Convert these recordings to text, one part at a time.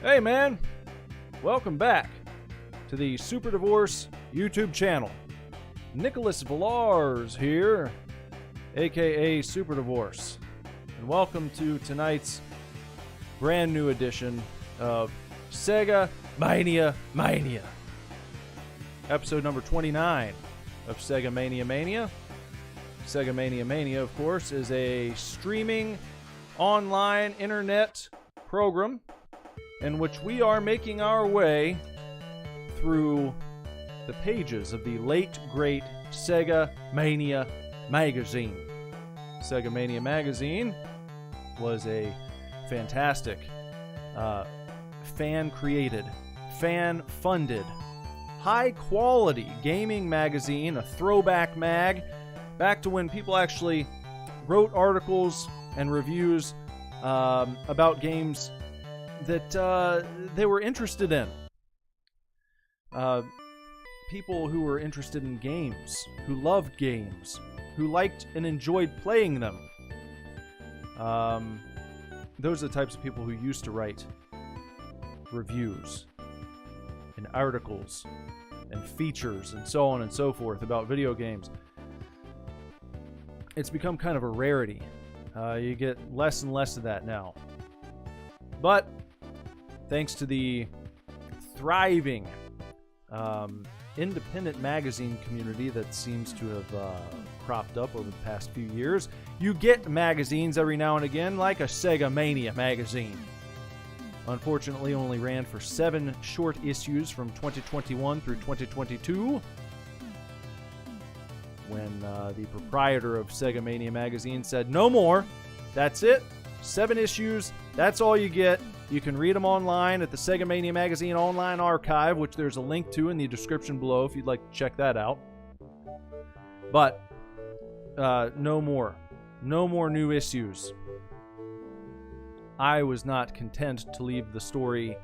Hey man, welcome back to the Super Divorce YouTube channel. Nicholas Villars here, aka Super Divorce, and welcome to tonight's brand new edition of Sega Mania, episode number 29 of Sega Mania. Sega Mania, of course, is a streaming online internet program in which we are making our way through the pages of the late great Sega Mania magazine. Sega Mania magazine was a fantastic fan-created, fan-funded, high-quality gaming magazine, a throwback mag, back to when people actually wrote articles and reviews about games that they were interested in. People who were interested in games, who loved games, who liked and enjoyed playing them. Those are the types of people who used to write reviews and articles and features and so on and so forth about video games. It's become kind of a rarity. You get less and less of that now. But thanks to the thriving independent magazine community that seems to have cropped up over the past few years, you get magazines every now and again, like a Sega Mania magazine. Unfortunately, only ran for 7 short issues from 2021 through 2022, when the proprietor of Sega Mania magazine said, no more, that's it, 7 issues, that's all you get. You can read them online at the Sega Mania Magazine Online Archive, which there's a link to in the description below if you'd like to check that out. But no more. No more new issues. I was not content to leave the story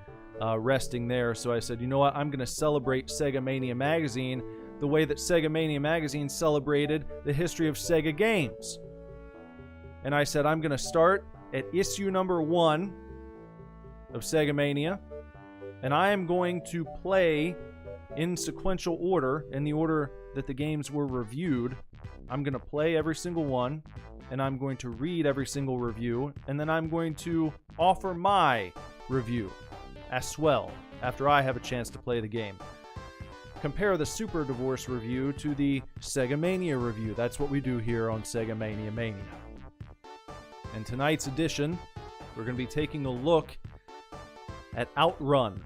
resting there, so I said, you know what, I'm going to celebrate Sega Mania Magazine the way that Sega Mania Magazine celebrated the history of Sega games. And I said, I'm going to start at issue number 1 of Sega Mania, and I am going to play in sequential order, in the order that the games were reviewed. I'm going to play every single one, and I'm going to read every single review, and then I'm going to offer my review as well, after I have a chance to play the game. Compare the Super Divorce review to the Sega Mania review. That's what we do here on Sega Mania. In tonight's edition, we're going to be taking a look at Outrun,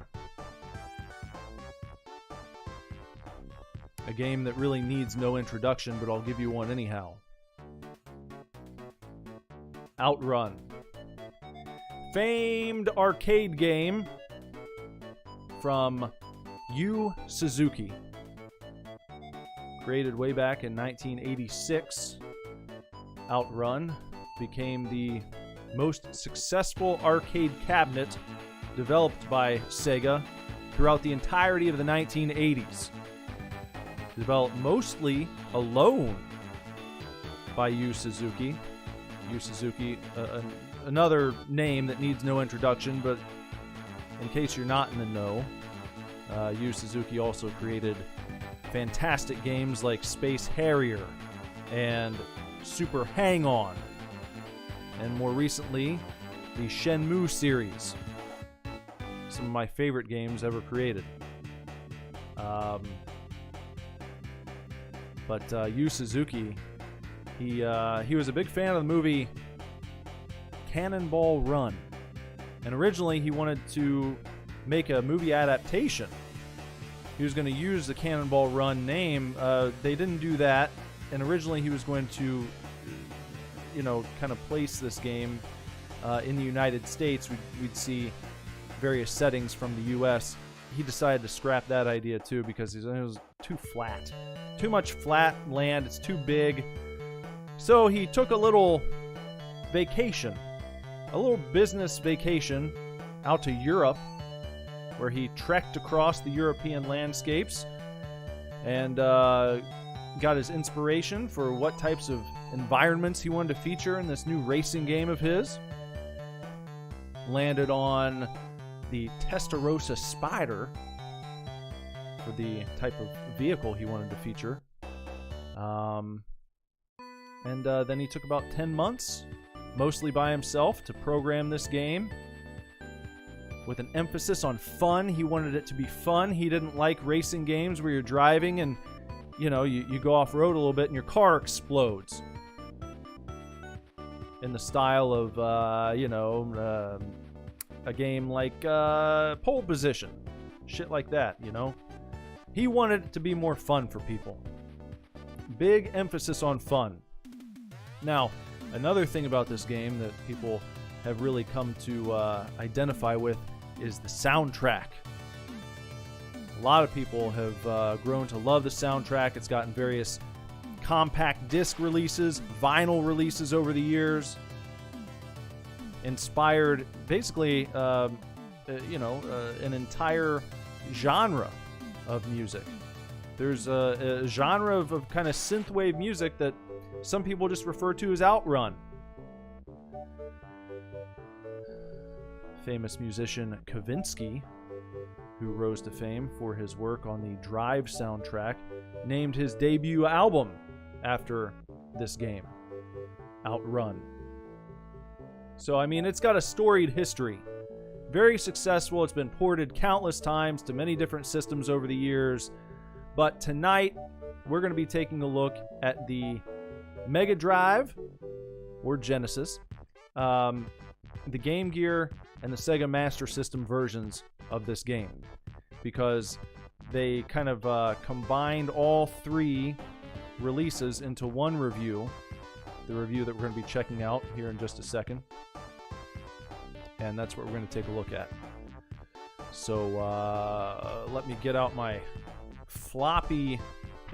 a game that really needs no introduction, but I'll give you one anyhow. Outrun, famed arcade game from Yu Suzuki, created way back in 1986. Outrun became the most successful arcade cabinet developed by Sega throughout the entirety of the 1980s. Developed mostly alone by Yu Suzuki. Yu Suzuki, another name that needs no introduction, but in case you're not in the know, Yu Suzuki also created fantastic games like Space Harrier and Super Hang-On, and more recently, the Shenmue series. Some of my favorite games ever created. But Yu Suzuki, he was a big fan of the movie Cannonball Run, and originally he wanted to make a movie adaptation. He was going to use the Cannonball Run name. They didn't do that, and originally he was going to, kind of place this game in the United States. We'd see various settings from the U.S. He decided to scrap that idea too because it was too flat. Too much flat land, it's too big. So he took a little vacation, a little business vacation out to Europe, where he trekked across the European landscapes and got his inspiration for what types of environments he wanted to feature in this new racing game of his. Landed on the Testarossa Spider for the type of vehicle he wanted to feature. And then he took about 10 months, mostly by himself, to program this game with an emphasis on fun. He wanted it to be fun. He didn't like racing games where you're driving and, you know, you go off-road a little bit and your car explodes. In the style of, a game like Pole Position. Shit like that, you know? He wanted it to be more fun for people. Big emphasis on fun. Now, another thing about this game that people have really come to identify with is the soundtrack. A lot of people have grown to love the soundtrack. It's gotten various compact disc releases, vinyl releases over the years. Inspired basically, an entire genre of music. There's a genre of kind of synthwave music that some people just refer to as Outrun. Famous musician Kavinsky, who rose to fame for his work on the Drive soundtrack, named his debut album after this game, Outrun. So, I mean, it's got a storied history. Very successful. It's been ported countless times to many different systems over the years. But tonight, we're going to be taking a look at the Mega Drive, or Genesis, the Game Gear, and the Sega Master System versions of this game. Because they kind of combined all three releases into one review. The review that we're going to be checking out here in just a second. And that's what we're going to take a look at. So let me get out my floppy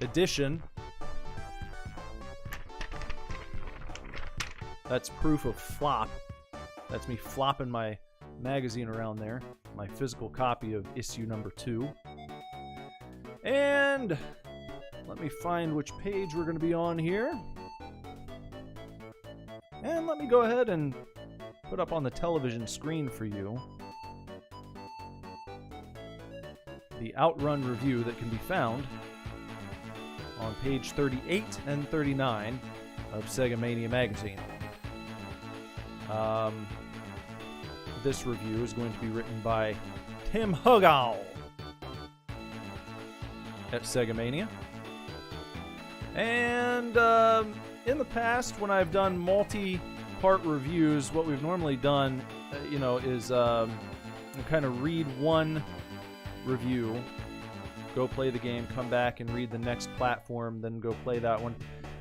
edition. That's proof of flop. That's me flopping my magazine around there. My physical copy of issue number 2. And let me find which page we're going to be on here. And let me go ahead and put up on the television screen for you the Outrun review that can be found on page 38 and 39 of Sega Mania magazine. This review is going to be written by Tim Hugall at Sega Mania. And in the past, when I've done multi-part reviews, what we've normally done, is kind of read one review, go play the game, come back and read the next platform, then go play that one.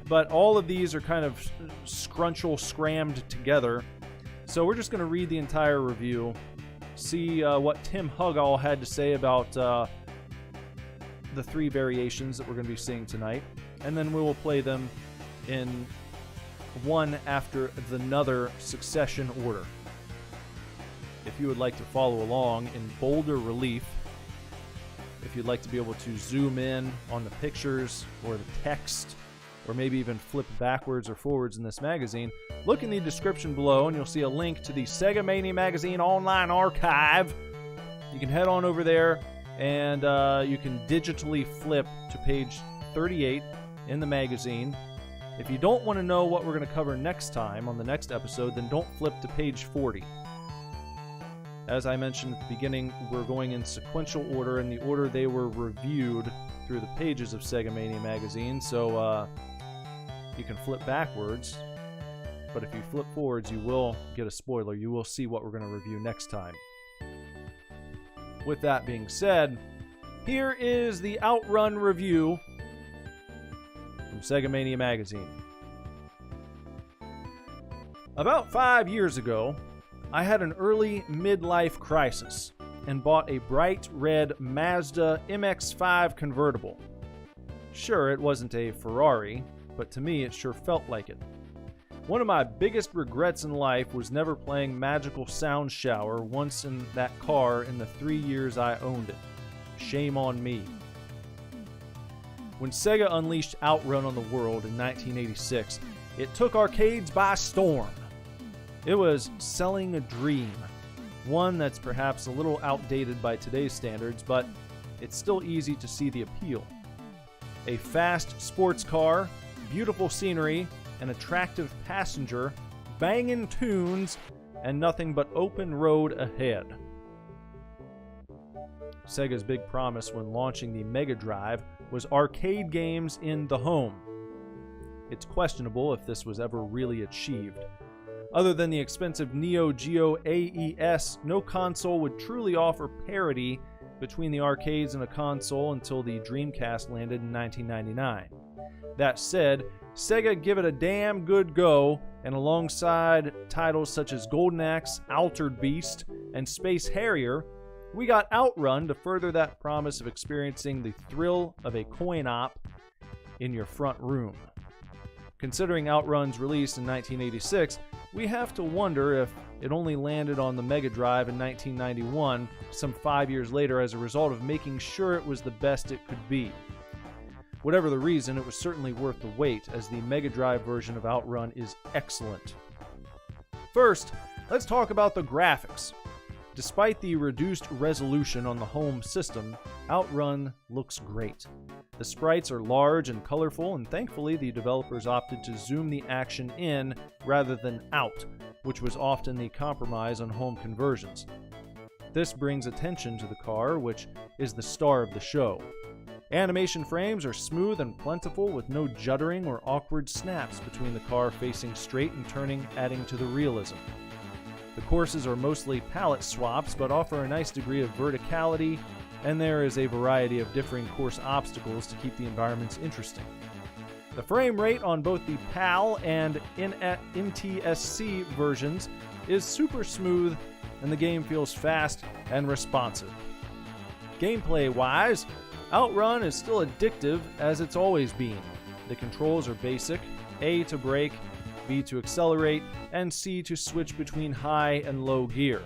But all of these are kind of scrammed together. So we're just going to read the entire review, see what Tim Hugall had to say about the three variations that we're going to be seeing tonight, and then we will play them in one after another succession order. If you would like to follow along in bolder relief, if you'd like to be able to zoom in on the pictures or the text, or maybe even flip backwards or forwards in this magazine, look in the description below and you'll see a link to the Sega Mania Magazine online archive. You can head on over there and you can digitally flip to page 38 in the magazine. If you don't want to know what we're going to cover next time on the next episode, then don't flip to page 40. As I mentioned at the beginning, we're going in sequential order, in the order they were reviewed through the pages of Sega Mania magazine, so you can flip backwards, but if you flip forwards, you will get a spoiler. You will see what we're going to review next time. With that being said, here is the Outrun review from Sega Mania magazine. About 5 years ago, I had an early midlife crisis and bought a bright red Mazda MX-5 convertible. Sure, it wasn't a Ferrari, but to me it sure felt like it. One of my biggest regrets in life was never playing Magical Sound Shower once in that car in the 3 years I owned it. Shame on me. When Sega unleashed Outrun on the world in 1986, it took arcades by storm. It was selling a dream, one that's perhaps a little outdated by today's standards, but it's still easy to see the appeal. A fast sports car, beautiful scenery, an attractive passenger, banging tunes, and nothing but open road ahead. Sega's big promise when launching the Mega Drive was arcade games in the home. It's questionable if this was ever really achieved. Other than the expensive Neo Geo AES, no console would truly offer parity between the arcades and a console until the Dreamcast landed in 1999. That said, Sega give it a damn good go, and alongside titles such as Golden Axe, Altered Beast, and Space Harrier, we got Outrun to further that promise of experiencing the thrill of a coin-op in your front room. Considering Outrun's release in 1986, we have to wonder if it only landed on the Mega Drive in 1991, some 5 years later, as a result of making sure it was the best it could be. Whatever the reason, it was certainly worth the wait, as the Mega Drive version of Outrun is excellent. First, let's talk about the graphics. Despite the reduced resolution on the home system, Outrun looks great. The sprites are large and colorful, and thankfully the developers opted to zoom the action in rather than out, which was often the compromise on home conversions. This brings attention to the car, which is the star of the show. Animation frames are smooth and plentiful, with no juddering or awkward snaps between the car facing straight and turning, adding to the realism. The courses are mostly palette swaps, but offer a nice degree of verticality, and there is a variety of differing course obstacles to keep the environments interesting. The frame rate on both the PAL and NTSC versions is super smooth, and the game feels fast and responsive. Gameplay-wise, Outrun is still addictive as it's always been. The controls are basic: A to brake, B to accelerate, and C to switch between high and low gear.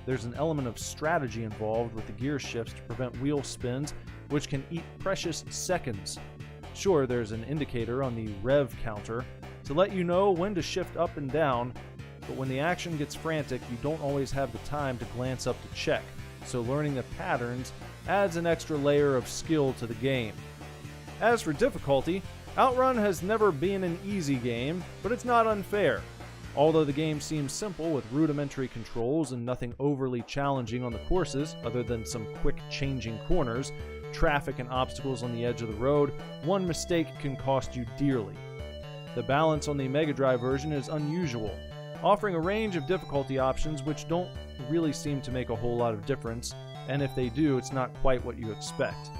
There's an element of strategy involved with the gear shifts to prevent wheel spins, which can eat precious seconds. Sure, there's an indicator on the rev counter to let you know when to shift up and down, but when the action gets frantic, you don't always have the time to glance up to check, so learning the patterns adds an extra layer of skill to the game. As for difficulty, Outrun has never been an easy game, but it's not unfair. Although the game seems simple with rudimentary controls and nothing overly challenging on the courses other than some quick changing corners, traffic and obstacles on the edge of the road, one mistake can cost you dearly. The balance on the Mega Drive version is unusual, offering a range of difficulty options which don't really seem to make a whole lot of difference, and if they do, it's not quite what you expect.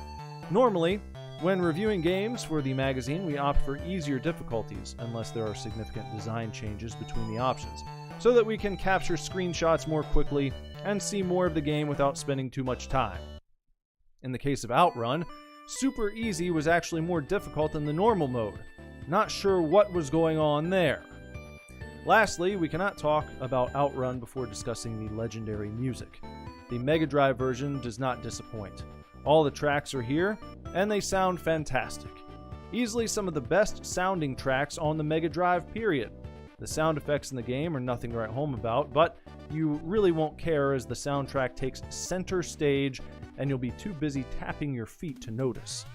Normally, when reviewing games for the magazine, we opt for easier difficulties, unless there are significant design changes between the options, so that we can capture screenshots more quickly and see more of the game without spending too much time. In the case of Outrun, Super Easy was actually more difficult than the normal mode. Not sure what was going on there. Lastly, we cannot talk about Outrun before discussing the legendary music. The Mega Drive version does not disappoint. All the tracks are here, and they sound fantastic. Easily some of the best sounding tracks on the Mega Drive, period. The sound effects in the game are nothing to write home about, but you really won't care as the soundtrack takes center stage and you'll be too busy tapping your feet to notice.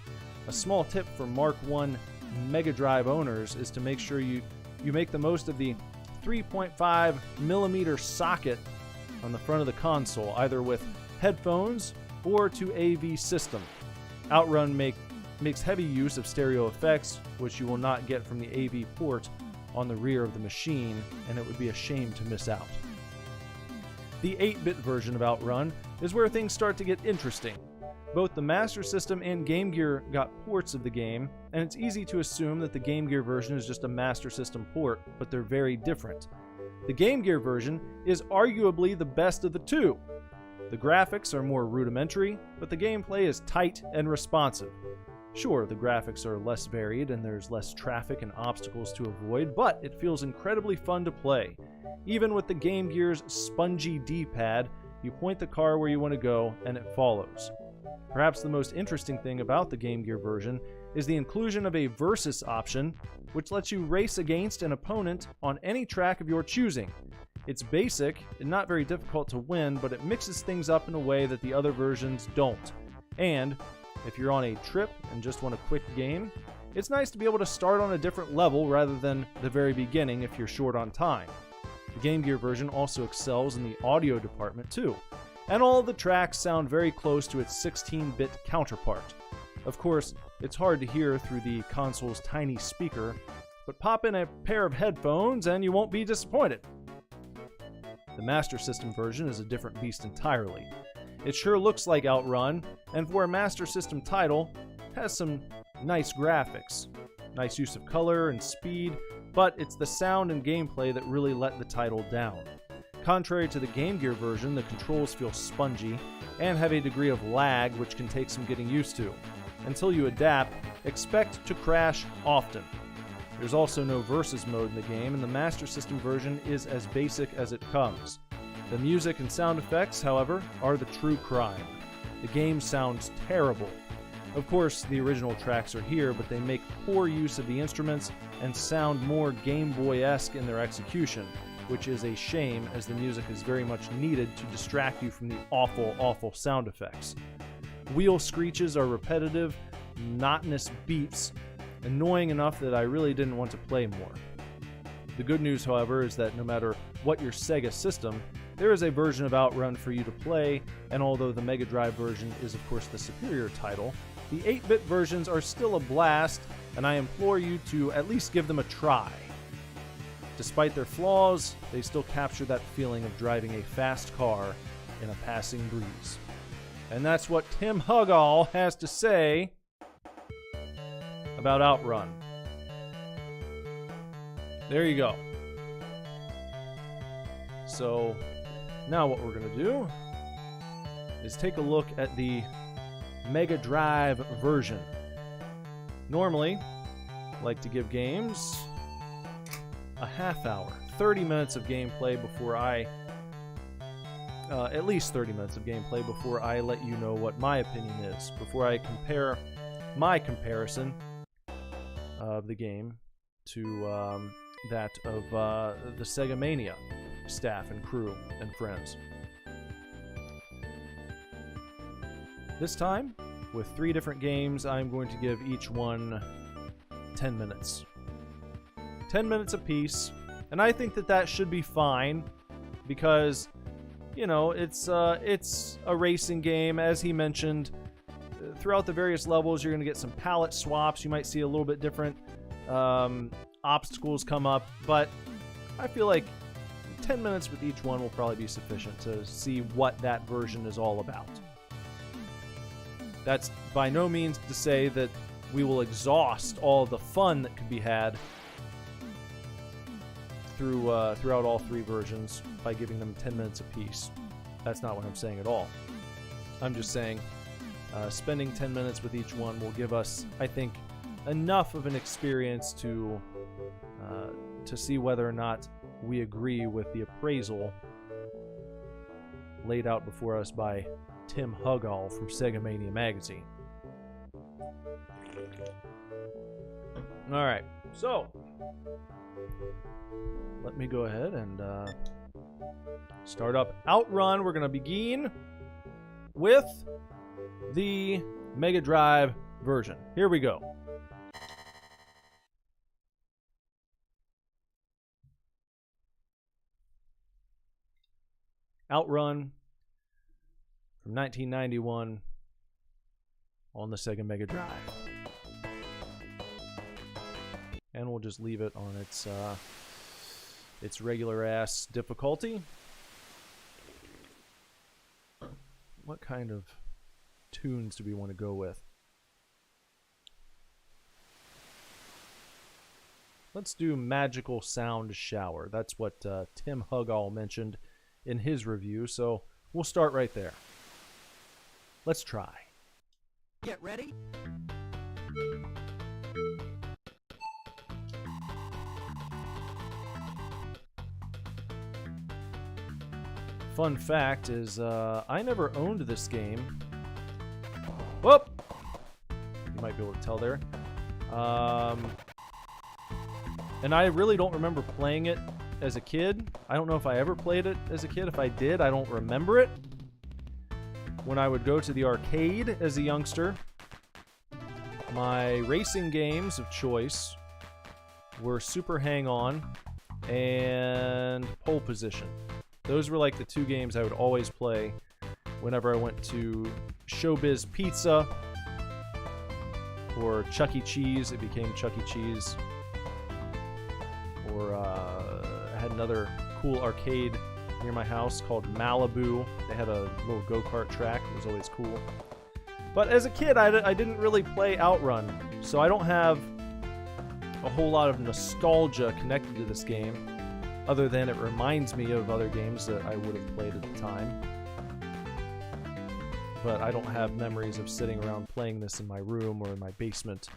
A small tip for Mark I Mega Drive owners is to make sure you make the most of the 3.5mm socket on the front of the console, either with headphones or to AV system. Outrun makes heavy use of stereo effects, which you will not get from the AV port on the rear of the machine, and it would be a shame to miss out. The 8-bit version of Outrun is where things start to get interesting. Both the Master System and Game Gear got ports of the game, and it's easy to assume that the Game Gear version is just a Master System port, but they're very different. The Game Gear version is arguably the best of the two. The graphics are more rudimentary, but the gameplay is tight and responsive. Sure, the graphics are less varied and there's less traffic and obstacles to avoid, but it feels incredibly fun to play. Even with the Game Gear's spongy D-pad, you point the car where you want to go and it follows. Perhaps the most interesting thing about the Game Gear version is the inclusion of a versus option, which lets you race against an opponent on any track of your choosing. It's basic and not very difficult to win, but it mixes things up in a way that the other versions don't. And if you're on a trip and just want a quick game, it's nice to be able to start on a different level rather than the very beginning if you're short on time. The Game Gear version also excels in the audio department too, and all of the tracks sound very close to its 16-bit counterpart. Of course, it's hard to hear through the console's tiny speaker, but pop in a pair of headphones and you won't be disappointed. The Master System version is a different beast entirely. It sure looks like Outrun, and for a Master System title, has some nice graphics, nice use of color and speed, but it's the sound and gameplay that really let the title down. Contrary to the Game Gear version, the controls feel spongy and have a degree of lag which can take some getting used to. Until you adapt, expect to crash often. There's also no versus mode in the game, and the Master System version is as basic as it comes. The music and sound effects, however, are the true crime. The game sounds terrible. Of course, the original tracks are here, but they make poor use of the instruments and sound more Game Boy-esque in their execution, which is a shame as the music is very much needed to distract you from the awful, awful sound effects. Wheel screeches are repetitive, monotonous beeps, annoying enough that I really didn't want to play more. The good news, however, is that no matter what your Sega system, there is a version of Outrun for you to play, and although the Mega Drive version is of course the superior title, the 8-bit versions are still a blast, and I implore you to at least give them a try. Despite their flaws, they still capture that feeling of driving a fast car in a passing breeze. And that's what Tim Hugall has to say about Outrun. There you go. So, now what we're going to do is take a look at the Mega Drive version. Normally, I like to give games a half hour, 30 minutes of gameplay before I at least 30 minutes of gameplay before I let you know what my opinion is, before I compare my comparison of the game to that of the Sega Mania staff and crew and friends. This time, with 3 different games, I'm going to give each one 10 minutes. 10 minutes apiece, and I think that that should be fine because, you know, it's a racing game. As he mentioned, throughout the various levels, you're going to get some palette swaps. You might see a little bit different obstacles come up, but I feel like 10 minutes with each one will probably be sufficient to see what that version is all about. That's by no means to say that we will exhaust all the fun that could be had throughout all 3 versions by giving them 10 minutes apiece. That's not what I'm saying at all. I'm just saying spending 10 minutes with each one will give us, I think, enough of an experience to see whether or not we agree with the appraisal laid out before us by Tim Hugall from Sega Mania magazine. Alright, so let me go ahead and start up Outrun. We're going to begin with the Mega Drive version. Here we go. Outrun from 1991 on the Sega Mega Drive. And we'll just leave it on its regular ass difficulty. What kind of tunes do we want to go with? Let's do Magical Sound Shower. That's what Tim Hugall mentioned in his review, so we'll start right there. Let's try. Get ready. Fun fact is, I never owned this game. Whoop! You might be able to tell there. And I really don't remember playing it as a kid. I don't know if I ever played it as a kid. If I did, I don't remember it. When I would go to the arcade as a youngster, my racing games of choice were Super Hang-On and Pole Position. Those were like the two games I would always play whenever I went to Showbiz Pizza or Chuck E. Cheese. It became Chuck E. Cheese. Or I had another cool arcade near my house called Malibu. They had a little go-kart track. It was always cool. But as a kid, I didn't really play Outrun, so I don't have a whole lot of nostalgia connected to this game, other than it reminds me of other games that I would have played at the time. But I don't have memories of sitting around playing this in my room or in my basement.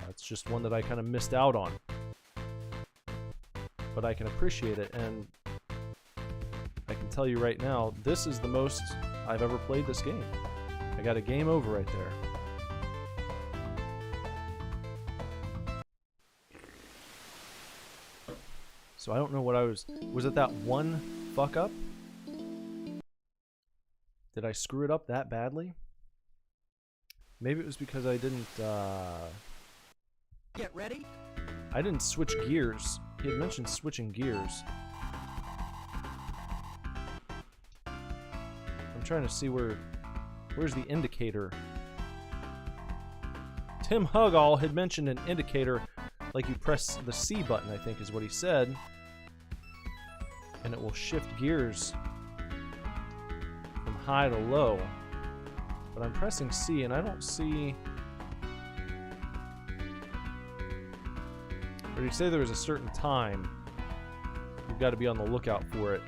It's just one that I kind of missed out on. But I can appreciate it, and I can tell you right now, this is the most I've ever played this game. I got a game over right there. So I don't know what I was it that one fuck up? Did I screw it up that badly? Maybe it was because I didn't, Get ready. I didn't switch gears. He had mentioned switching gears. I'm trying to see where's the indicator. Tim Hugall had mentioned an indicator, like you press the C button, I think is what he said, and it will shift gears from high to low. But I'm pressing C and I don't see... Or did he say there was a certain time? You've got to be on the lookout for it.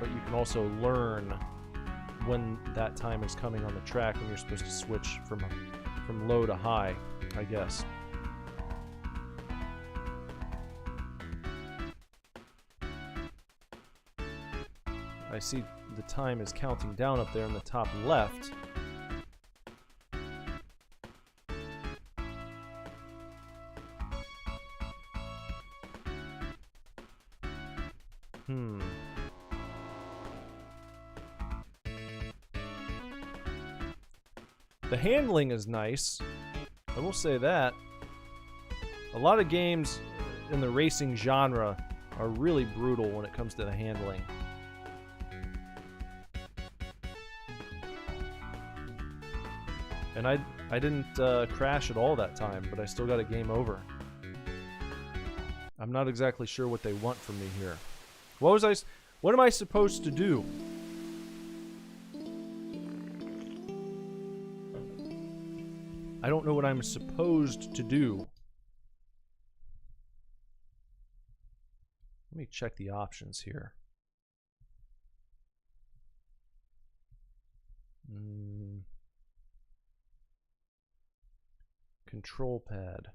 But you can also learn when that time is coming on the track when you're supposed to switch from low to high, I guess. I see the time is counting down up there in the top left. The handling is nice, I will say that. A lot of games in the racing genre are really brutal when it comes to the handling. And I didn't crash at all that time, but I still got a game over. I'm not exactly sure what they want from me here. What am I supposed to do? I don't know what I'm supposed to do. Let me check the options here. Control pad.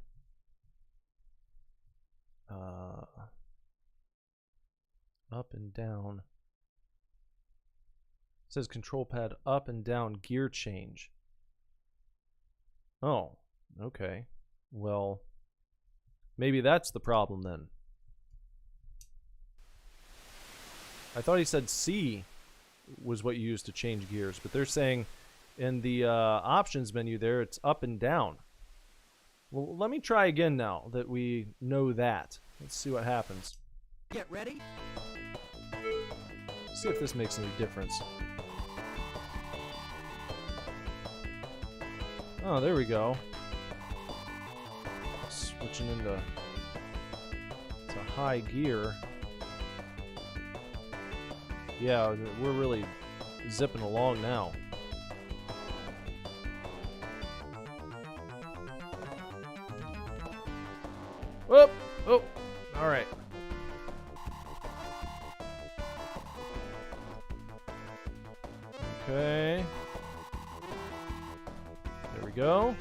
Up and down. It says control pad up and down gear change. Oh, okay. Well, maybe that's the problem then. I thought he said C was what you used to change gears, but they're saying in the options menu there, it's up and down. Well, let me try again now that we know that. Let's see what happens. Get ready. See if this makes any difference. Oh, there we go. Switching into high gear. Yeah, we're really zipping along now. Whoop! Oh! Alright. Okay. There we go.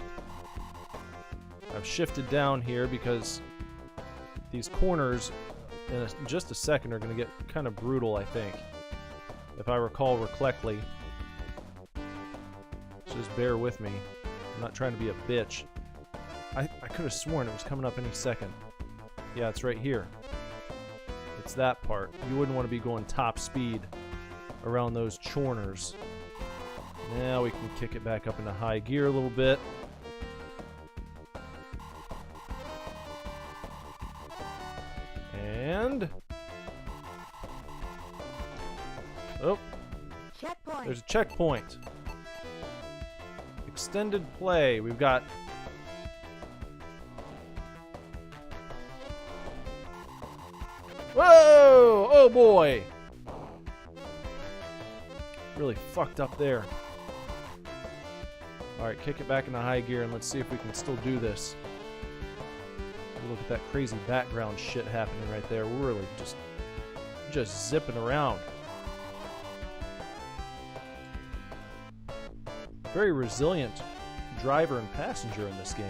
I've shifted down here because these corners in just a second are going to get kind of brutal, I think. If I recall correctly. So just bear with me. I'm not trying to be a bitch. I could have sworn it was coming up any second. Yeah, it's right here. It's that part. You wouldn't want to be going top speed around those chorners. Now we can kick it back up into high gear a little bit. And... oh, Checkpoint. there's a checkpoint. Extended play. We've got... whoa! Oh boy! Really fucked up there. Alright, kick it back into high gear and let's see if we can still do this. Look at that crazy background shit happening right there. We're really just zipping around. Very resilient driver and passenger in this game.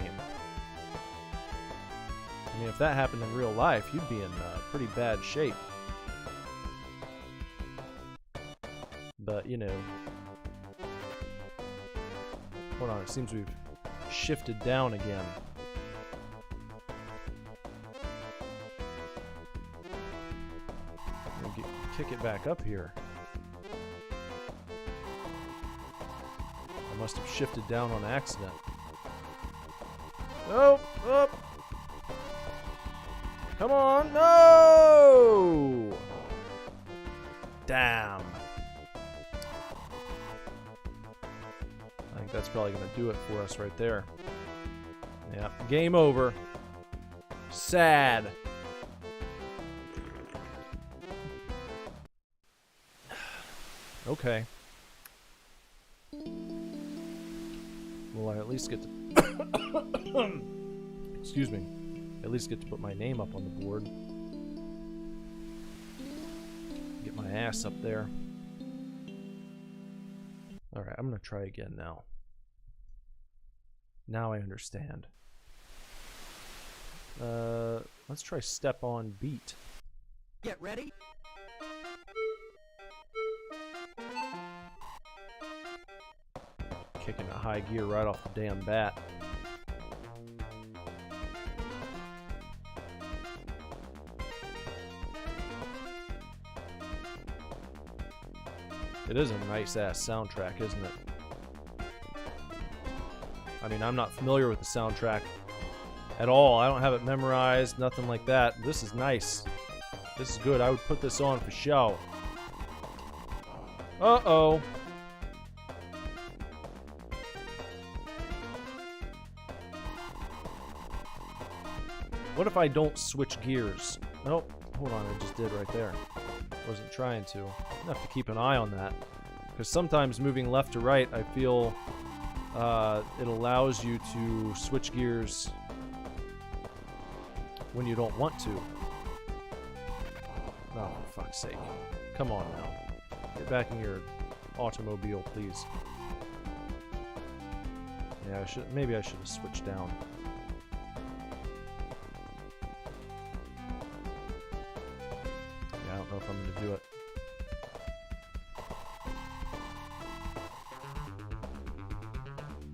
I mean, if that happened in real life, you'd be in pretty bad shape. But, you know... hold on, it seems we've shifted down again. Kick it back up here. I must have shifted down on accident. Nope, up. Come on, no! Damn. I think that's probably going to do it for us right there. Yeah, game over. Sad. Okay. Well, I at least get to... excuse me. At least get to put my name up on the board. Get my ass up there. Alright, I'm gonna try again now. Now I understand. Let's try step on beat. Get ready. Kicking a high gear right off the damn bat. It is a nice ass soundtrack, isn't it? I mean, I'm not familiar with the soundtrack at all. I don't have it memorized, nothing like that. This is nice. This is good. I would put this on for show. Uh-oh. What if I don't switch gears? Nope. Hold on, I just did right there. Wasn't trying to. I have to keep an eye on that. Because sometimes moving left to right, I feel it allows you to switch gears when you don't want to. Oh, for fuck's sake. Come on now. Get back in your automobile, please. Yeah, maybe I should have switched down. I don't know if I'm going to do it.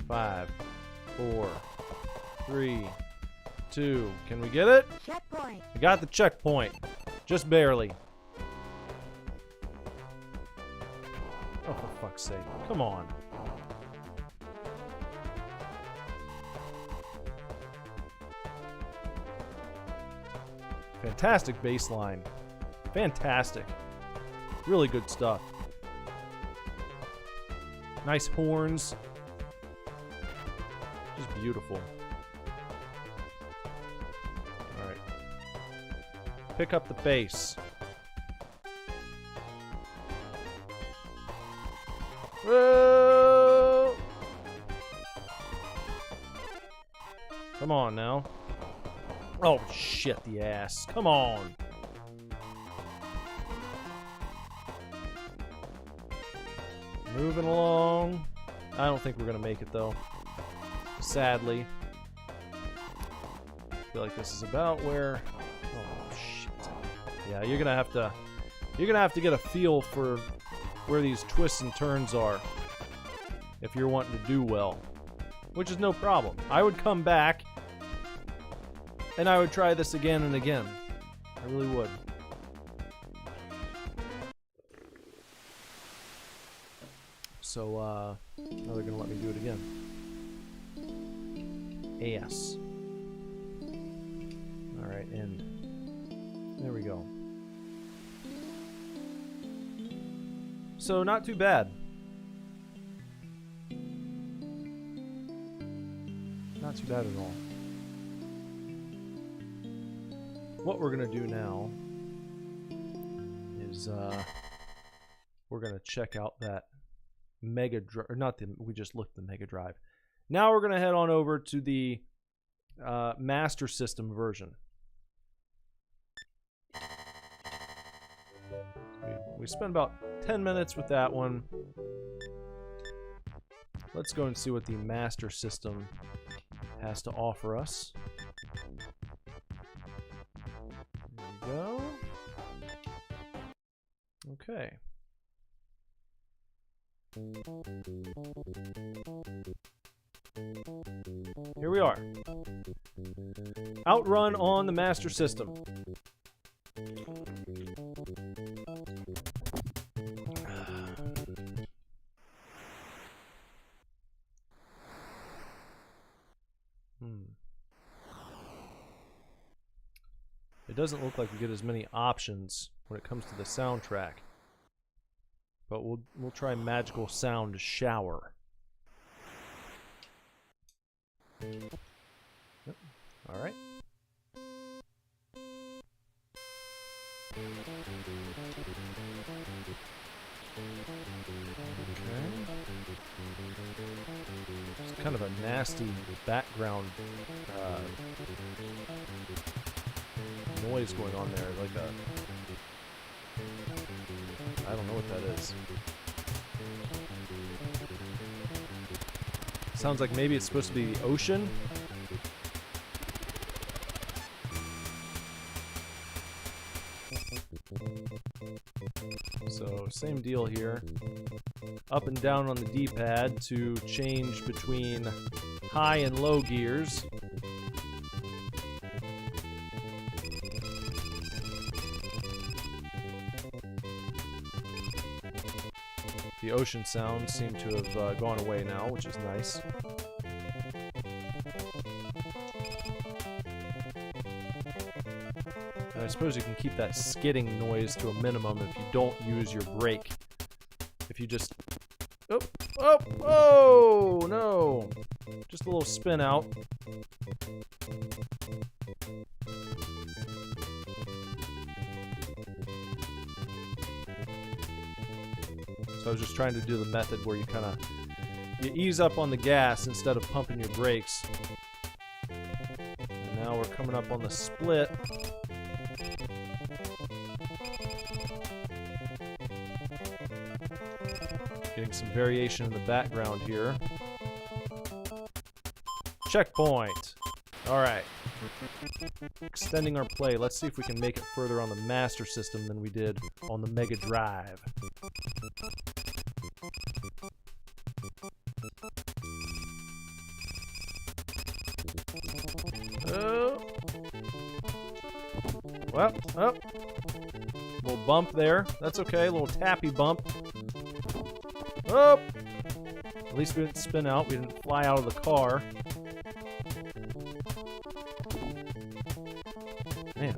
Five, 4, 3, 2. Can we get it? Checkpoint. I got the checkpoint. Just barely. Oh, for fuck's sake. Come on. Fantastic bass line. Fantastic. Really good stuff. Nice horns. Just beautiful. Alright. Pick up the bass. Whoa! Come on now. Oh shit, the ass. Come on. Moving along. I don't think we're gonna make it though. Sadly. I feel like this is about where... oh shit. Yeah, you're gonna have to get a feel for where these twists and turns are if you're wanting to do well. Which is no problem. I would come back And I would try this again and again. I really would. So, now they're gonna let me do it again. Yes. Alright, end. There we go. So, not too bad. Not too bad at all. What we're gonna do now is, we're gonna check out that Mega Drive, or not the, we just looked at the Mega Drive. Now we're gonna head on over to the Master System version. We spent about 10 minutes with that one. Let's go and see what the Master System has to offer us. There we go. Okay. Here we are. Outrun on the Master System. It doesn't look like we get as many options when it comes to the soundtrack. But we'll try Magical Sound Shower. Yep. All right. Okay. It's kind of a nasty background noise going on there, like a... I don't know what that is. Sounds like maybe it's supposed to be the ocean. So, same deal here. Up and down on the D-pad to change between high and low gears. The ocean sounds seem to have gone away now, which is nice. And I suppose you can keep that skidding noise to a minimum if you don't use your brake. If you just... Oh! Oh! Oh! No! Just a little spin out. So I was just trying to do the method where you kind of you ease up on the gas instead of pumping your brakes. And now we're coming up on the split. Getting some variation in the background here. Checkpoint. All right. Extending our play. Let's see if we can make it further on the Master System than we did on the Mega Drive. Oh. Well, oh. Little bump there. That's okay. A little tappy bump. Oh. At least we didn't spin out. We didn't fly out of the car. Man.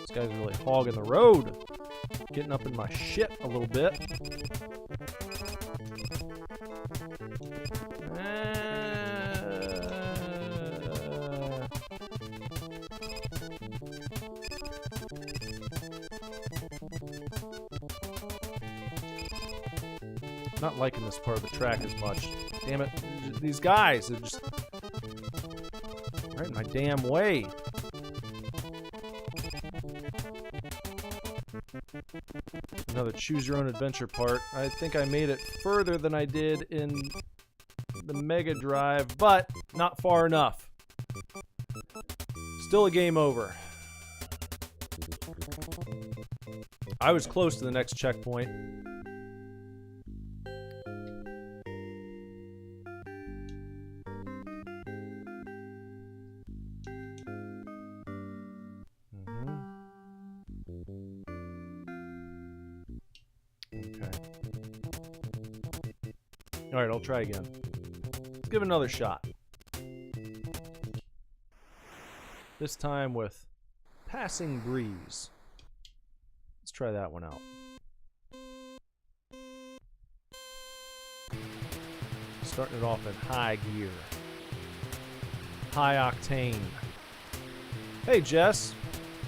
This guy's really hogging the road. Getting up in my shit a little bit. Not liking this part of the track as much. Damn it. These guys are just right in my damn way. Another choose your own adventure part. I think I made it further than I did in the Mega Drive, but not far enough. Still a game over. I was close to the next checkpoint. Okay. Alright, I'll try again. Let's give it another shot. This time with Passing Breeze. Let's try that one out. Starting it off in high gear. High octane. Hey, Jess.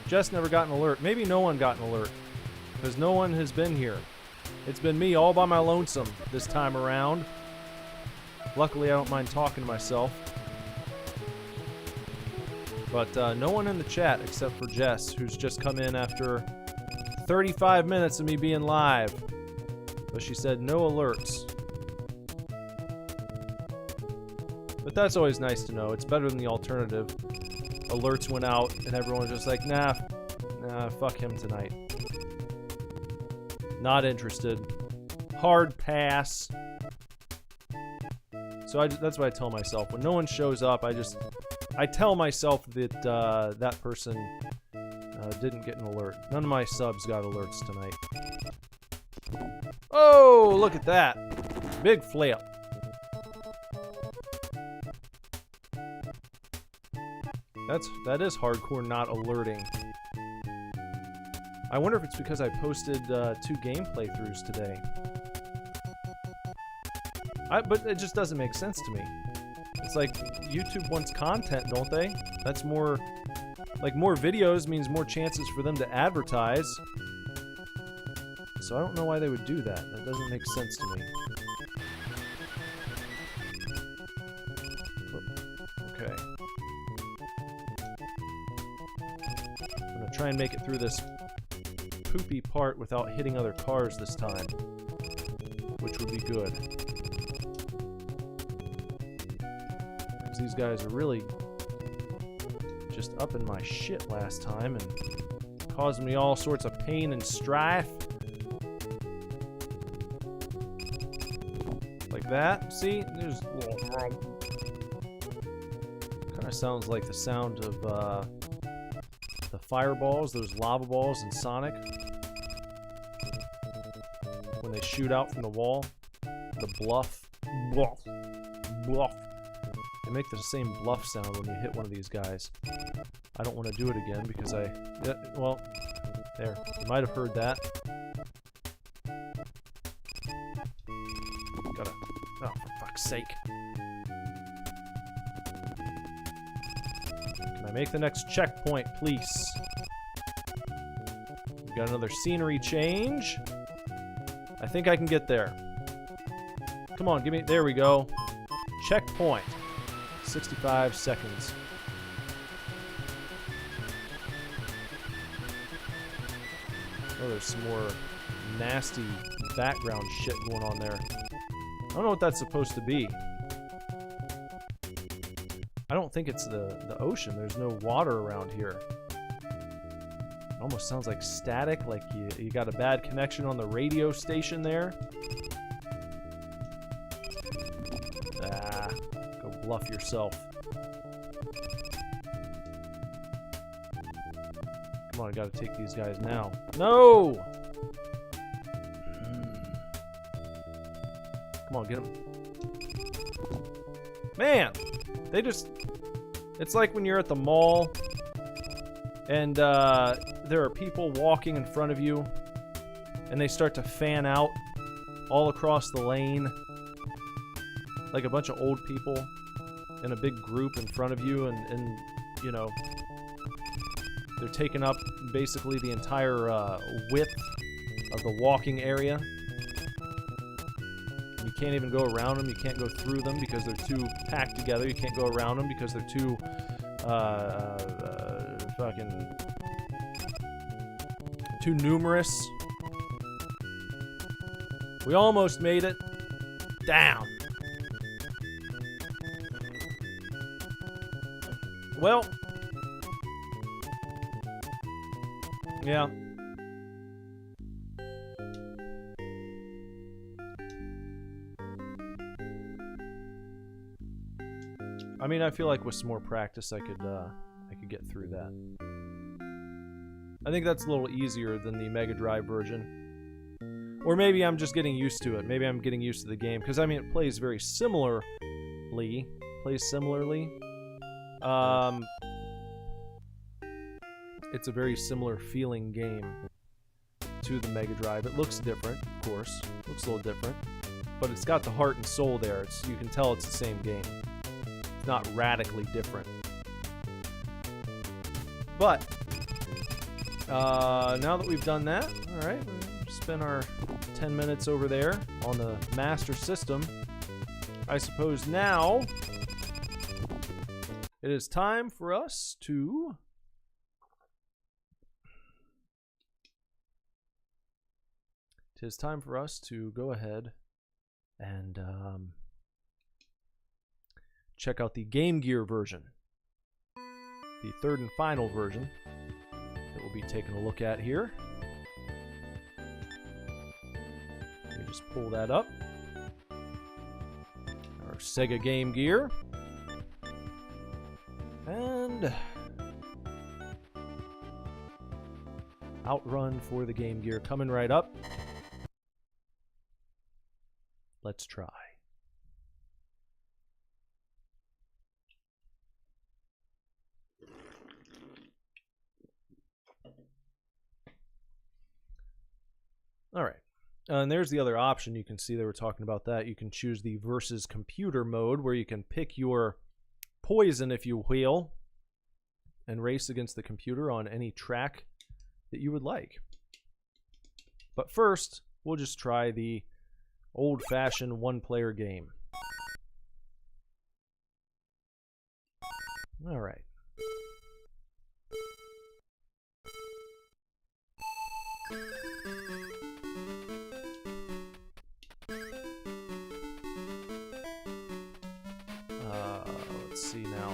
Jess never got an alert. Maybe no one got an alert. Because no one has been here. It's been me all by my lonesome this time around. Luckily, I don't mind talking to myself. But no one in the chat except for Jess, who's just come in after 35 minutes of me being live. But she said no alerts. But that's always nice to know. It's better than the alternative. Alerts went out and everyone was just like, nah, fuck him tonight. Not interested. Hard pass. So that's what I tell myself. When no one shows up, I tell myself that that person didn't get an alert. None of my subs got alerts tonight. Oh, look at that. Big flip. That is hardcore not alerting. I wonder if it's because I posted 2 gameplay throughs today. But it just doesn't make sense to me. It's like YouTube wants content, don't they? That's more like more videos means more chances for them to advertise. So I don't know why they would do that. That doesn't make sense to me. Okay. I'm gonna try and make it through this poopy part without hitting other cars this time, which would be good. Because these guys are really just up in my shit last time and causing me all sorts of pain and strife. Like that. See? There's kind of sounds like the sound of the fireballs, those lava balls in Sonic. When they shoot out from the wall. The bluff. Bluff. Bluff. They make the same bluff sound when you hit one of these guys. I don't want to do it again because well, there. You might have heard that. Gotta, oh, for fuck's sake. Can I make the next checkpoint, please? We got another scenery change. I think I can get there. Come on, give me, there we go. Checkpoint. 65 seconds. Oh, there's some more nasty background shit going on there. I don't know what that's supposed to be. I don't think it's the ocean. There's no water around here. It almost sounds like static, like you got a bad connection on the radio station there. Ah, go bluff yourself. Come on, I gotta take these guys now. No! Come on, get them. Man! They just... It's like when you're at the mall and there are people walking in front of you and they start to fan out all across the lane. Like a bunch of old people in a big group in front of you and you know, they're taking up basically the entire width of the walking area. You can't even go around them. You can't go through them because they're too packed together. You can't go around them because they're too fucking too numerous. We almost made it. Down. Well, yeah. I mean, I feel like with some more practice, I could get through that. I think that's a little easier than the Mega Drive version. Or maybe I'm just getting used to it. Maybe I'm getting used to the game. Because, I mean, it plays very similarly. It's a very similar feeling game to the Mega Drive. It looks different, of course. It looks a little different. But it's got the heart and soul there. You can tell it's the same game. It's not radically different. But, now that we've done that, alright, we'll spend our 10 minutes over there on the Master System. I suppose now it is time for us to go ahead and check out the Game Gear version, the third and final version that we'll be taking a look at here. Let me just pull that up. Our Sega Game Gear. And Outrun for the Game Gear coming right up. Let's try. All right. And there's the other option. You can see they were talking about that. You can choose the versus computer mode where you can pick your poison, if you will, and race against the computer on any track that you would like. But first, we'll just try the old-fashioned one-player game. All right. Let's see now.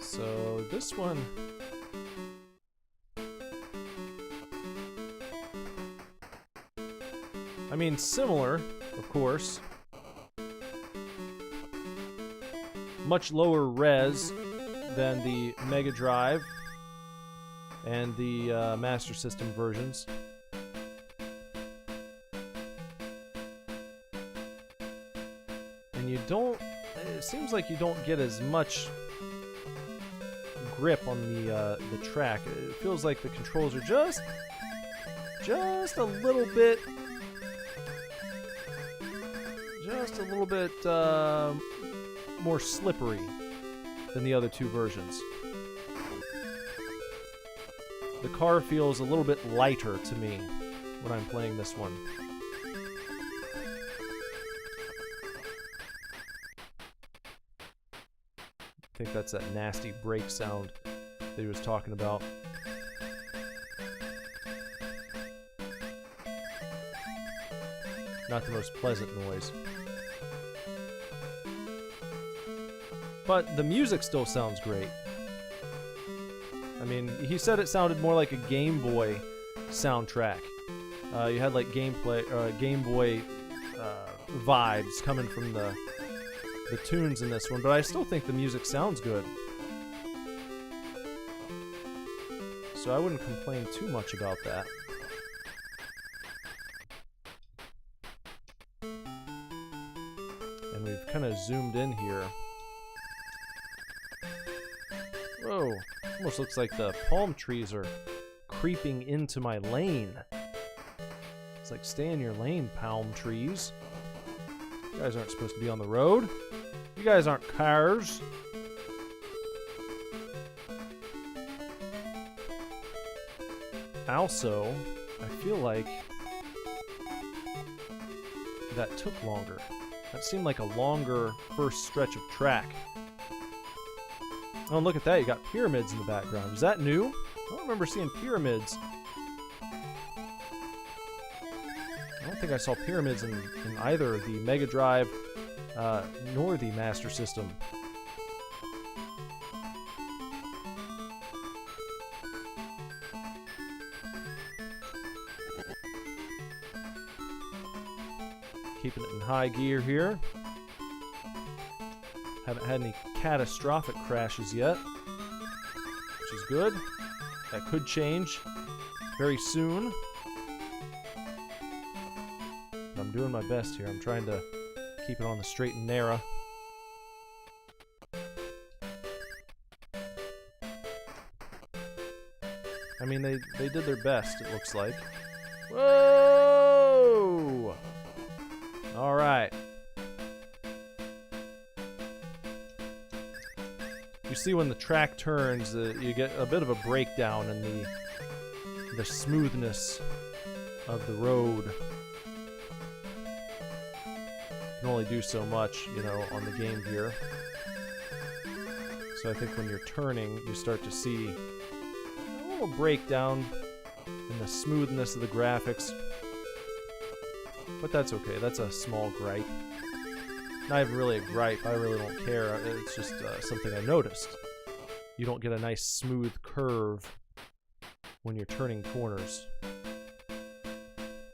So this one, I mean, similar, of course. Much lower res than the Mega Drive and the Master System versions. And you don't, it seems like you don't get as much grip on the track. It feels like the controls are just a little bit more slippery than the other two versions. The car feels a little bit lighter to me when I'm playing this one. I think that's that nasty brake sound that he was talking about. Not the most pleasant noise. But the music still sounds great. I mean, he said it sounded more like a Game Boy soundtrack. You had like Game Boy vibes coming from the tunes in this one, but I still think the music sounds good. So I wouldn't complain too much about that. And we've kind of zoomed in here. Whoa, almost looks like the palm trees are creeping into my lane. It's like, stay in your lane, palm trees. You guys aren't supposed to be on the road. You guys aren't cars. Also, I feel like that took longer. That seemed like a longer first stretch of track. Oh, look at that. You got pyramids in the background. Is that new? I don't remember seeing pyramids. I don't think I saw pyramids in either the Mega Drive nor the Master System. Keeping it in high gear here. Haven't had any catastrophic crashes yet, which is good. That could change very soon. But I'm doing my best here. I'm trying to keep it on the straight and narrow. I mean, they did their best, it looks like. Whoa! All right. You see when the track turns, you get a bit of a breakdown in the smoothness of the road. You can only do so much, you know, on the Game Gear. So I think when you're turning, you start to see a little breakdown in the smoothness of the graphics. But that's okay. That's a small gripe. Not even really a gripe. I really don't care. It's just something I noticed. You don't get a nice smooth curve when you're turning corners.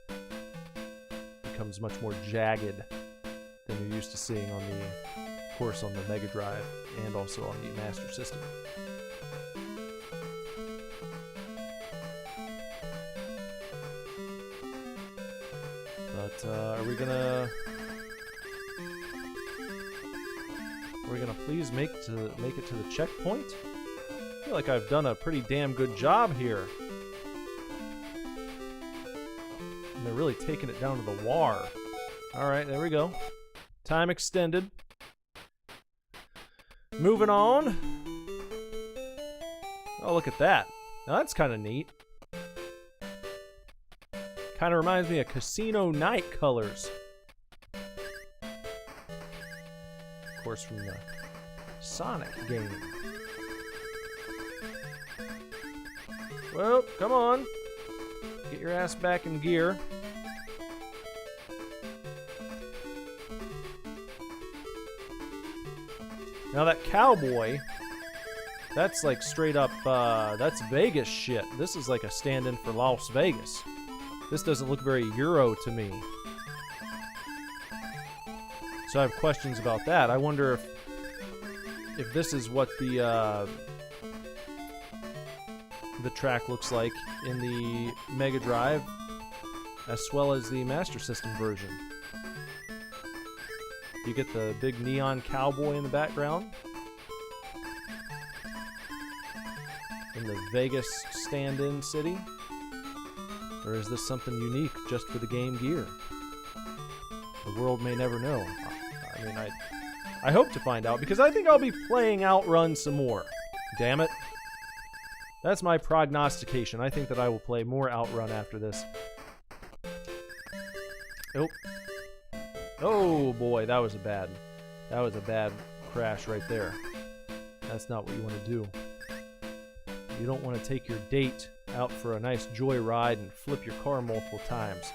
It becomes much more jagged than you're used to seeing on the, of course, on the Mega Drive and also on the Master System. But are we gonna please make it to the checkpoint? I feel like I've done a pretty damn good job here. And they're really taking it down to the wire. Alright, there we go. Time extended. Moving on. Oh, look at that. Now that's kind of neat. Kind of reminds me of Casino Night colors. Of course, from the Sonic game. Well, come on. Get your ass back in gear. Now that cowboy, that's like straight up, that's Vegas shit. This is like a stand-in for Las Vegas. This doesn't look very Euro to me. So I have questions about that. I wonder if this is what the track looks like in the Mega Drive, as well as the Master System version. You get the big neon cowboy in the background. In the Vegas stand-in city. Or is this something unique just for the Game Gear? The world may never know. I mean, I hope to find out, because I think I'll be playing Outrun some more. Damn it. That's my prognostication. I think that I will play more Outrun after this. Oh. Oh boy, that was a bad crash right there. That's not what you want to do. You don't want to take your date out for a nice joyride and flip your car multiple times.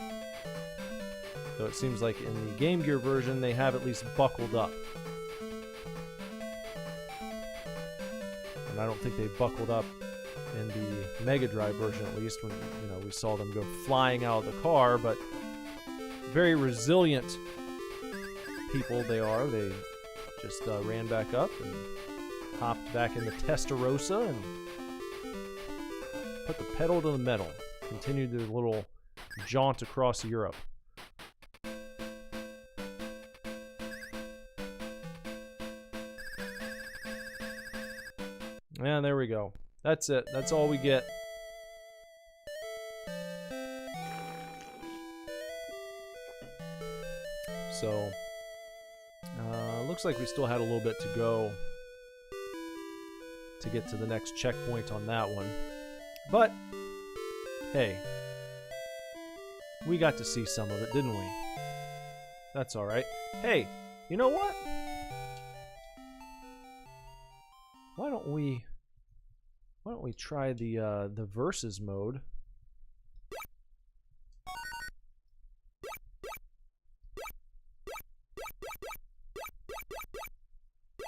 So it seems like in the Game Gear version they have at least buckled up. And I don't think they buckled up in the Mega Drive version, at least, when we saw them go flying out of the car. But very resilient people they are. They just ran back up and hopped back in the Testarossa and put the pedal to the metal. Continued their little jaunt across Europe. And there we go. That's it. That's all we get. So, looks like we still had a little bit to go to get to the next checkpoint on that one. But, hey, we got to see some of it, didn't we? That's alright. Hey, you know what? Why don't we try the versus mode?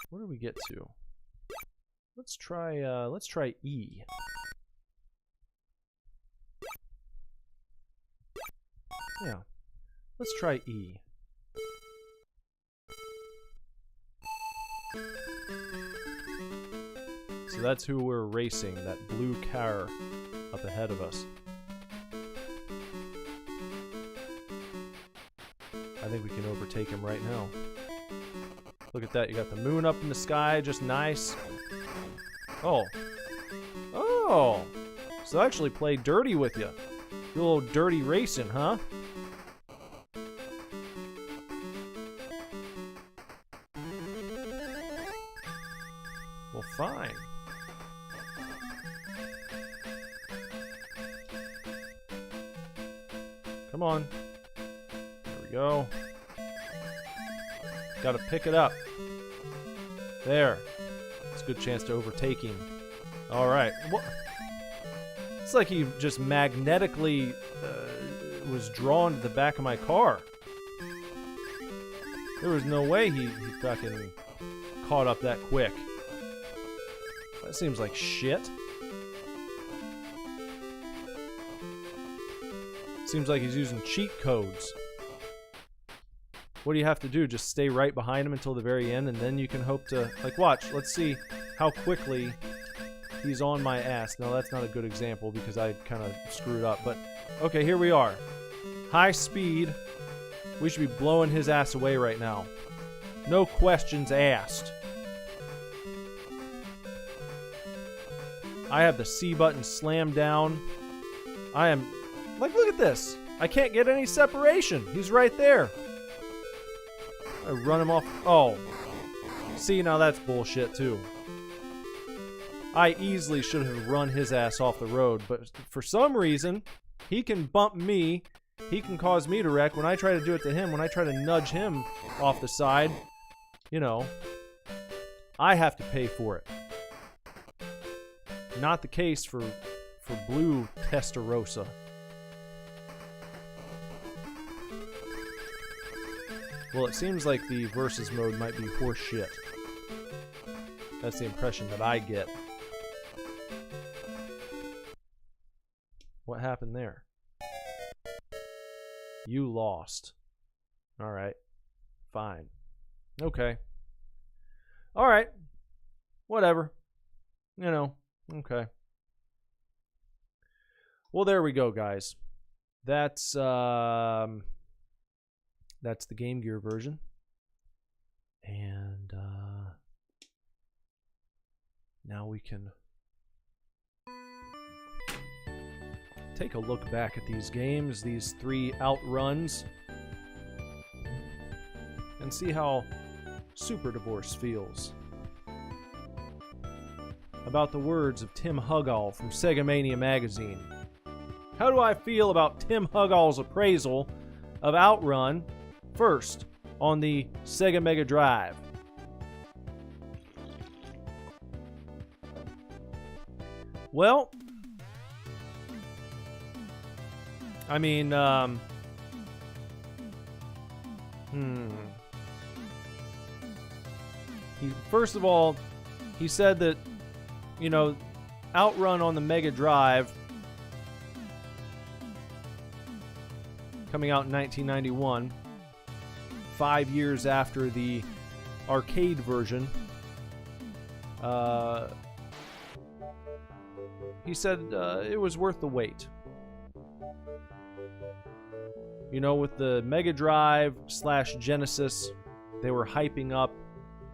Where do we get to? Let's try E. Yeah. Let's try E. So that's who we're racing, that blue car up ahead of us. I think we can overtake him right now. Look at that, you got the moon up in the sky, just nice. Oh. Oh! So I actually play dirty with you. Do a little dirty racing, huh? Well, fine. Come on. There we go. Gotta pick it up. There. It's a good chance to overtake him. Alright. It's like he just magnetically was drawn to the back of my car. There was no way he fucking caught up that quick. That seems like shit. Seems like he's using cheat codes. What do you have to do? Just stay right behind him until the very end, and then you can hope to... Like, watch. Let's see how quickly he's on my ass. No, that's not a good example because I kind of screwed up. But, okay, here we are. High speed. We should be blowing his ass away right now. No questions asked. I have the C button slammed down. I am... Like, look at this. I can't get any separation. He's right there. I run him off. Oh. See, now that's bullshit, too. I easily should have run his ass off the road, but for some reason, he can bump me. He can cause me to wreck when I try to do it to him. When I try to nudge him off the side, you know, I have to pay for it. Not the case for Blue Testarossa. Well, it seems like the versus mode might be horse shit. That's the impression that I get. What happened there? You lost. Alright. Fine. Okay. Alright. Whatever. You know. Okay. Well, there we go, guys. That's the Game Gear version. And now we can take a look back at these games, these 3 Outruns, and see how Super Divorce feels. About the words of Tim Hugall from Sega Mania magazine. How do I feel about Tim Hugall's appraisal of Outrun, first on the Sega Mega Drive? Well, I mean, first of all, he said that, you know, Outrun on the Mega Drive, coming out in 1991, 5 years after the arcade version, he said it was worth the wait. You know, with the Mega Drive / Genesis, they were hyping up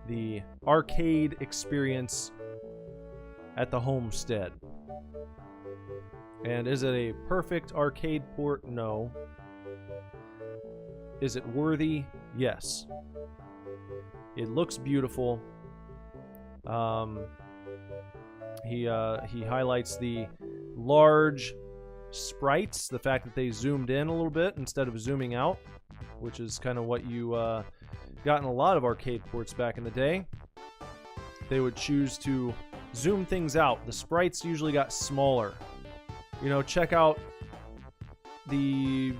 the arcade experience at the homestead. And is it a perfect arcade port? No. Is it worthy? Yes. It looks beautiful. He highlights the large sprites, the fact that they zoomed in a little bit instead of zooming out, which is kind of what you got in a lot of arcade ports back in the day. They would choose to zoom things out. The sprites usually got smaller. You know, check out the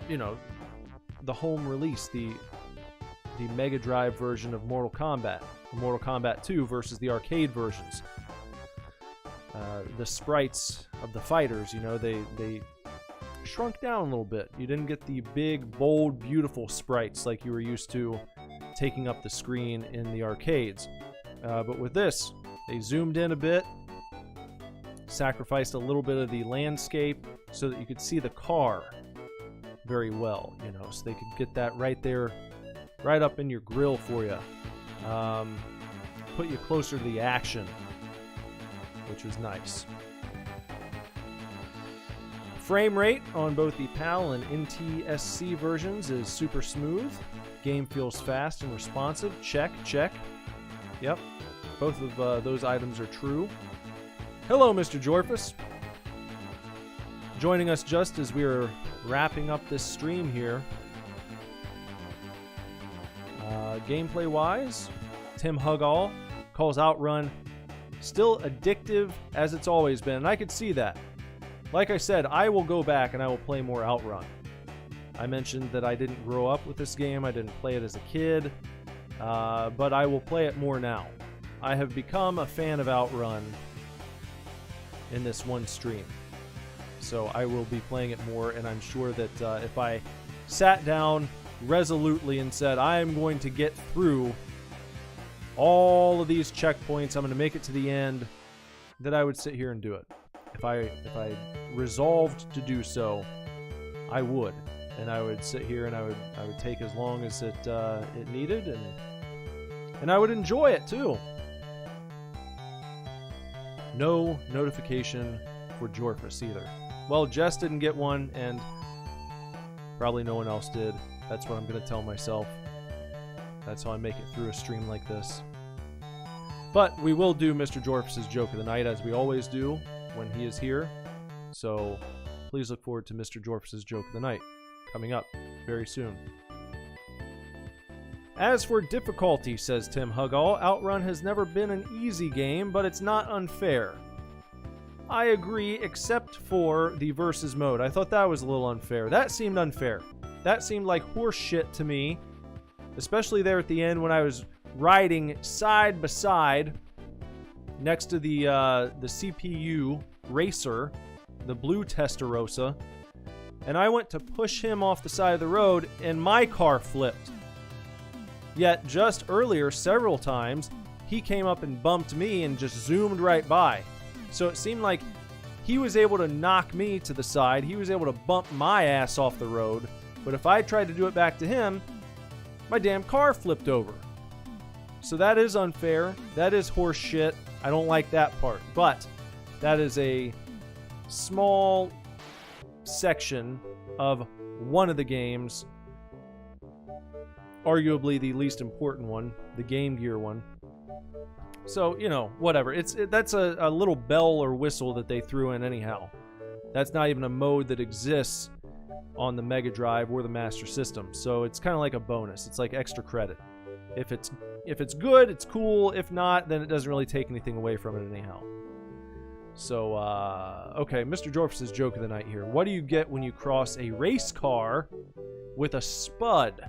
you know, the home release, the Mega Drive version of Mortal Kombat, Mortal Kombat 2 versus the arcade versions. The sprites of the fighters, you know, they shrunk down a little bit. You didn't get the big, bold, beautiful sprites like you were used to taking up the screen in the arcades. But with this, They zoomed in a bit, sacrificed a little bit of the landscape so that you could see the car very well, you know, so they could get that right there, right up in your grill for you. Put you closer to the action, which was nice. Frame rate on both the PAL and NTSC versions is super smooth. Game feels fast and responsive. Check, check. Yep, both of those items are true. Hello, Mr. Jorfus. Joining us just as we are wrapping up this stream here. Gameplay-wise, Tim Hugall calls Outrun still addictive as it's always been, and I could see that. Like I said, I will go back and I will play more Outrun. I mentioned that I didn't grow up with this game, I didn't play it as a kid, but I will play it more now. I have become a fan of Outrun in this one stream. So I will be playing it more, and I'm sure that if I sat down resolutely and said, I am going to get through all of these checkpoints, I'm going to make it to the end, that I would sit here and do it. If I resolved to do so, I would. And I would sit here and I would take as long as it needed, and I would enjoy it too. No notification for Jorfus either. Well, Jess didn't get one, and probably no one else did. That's what I'm going to tell myself. That's how I make it through a stream like this. But we will do Mr. Jorfus' Joke of the Night, as we always do when he is here. So please look forward to Mr. Jorfus' Joke of the Night coming up very soon. As for difficulty, says Tim Hugall, Outrun has never been an easy game, but it's not unfair. I agree, except for the versus mode. I thought that was a little unfair. That seemed unfair. That seemed like horse shit to me, especially there at the end when I was riding side by side next to the CPU racer, the blue Testarossa, and I went to push him off the side of the road, and my car flipped. Yet, just earlier, several times, he came up and bumped me and just zoomed right by. So it seemed like he was able to knock me to the side, he was able to bump my ass off the road, but if I tried to do it back to him, my damn car flipped over. So that is unfair, that is horse shit, I don't like that part, but that is a small section of one of the games, arguably the least important one, the Game Gear one. So, you know, whatever. That's a little bell or whistle that they threw in anyhow. That's not even a mode that exists on the Mega Drive or the Master System. So it's kind of like a bonus. It's like extra credit. If it's good, it's cool. If not, then it doesn't really take anything away from it anyhow. So, okay, Mr. Jorfus' Joke of the Night here. What do you get when you cross a race car with a spud?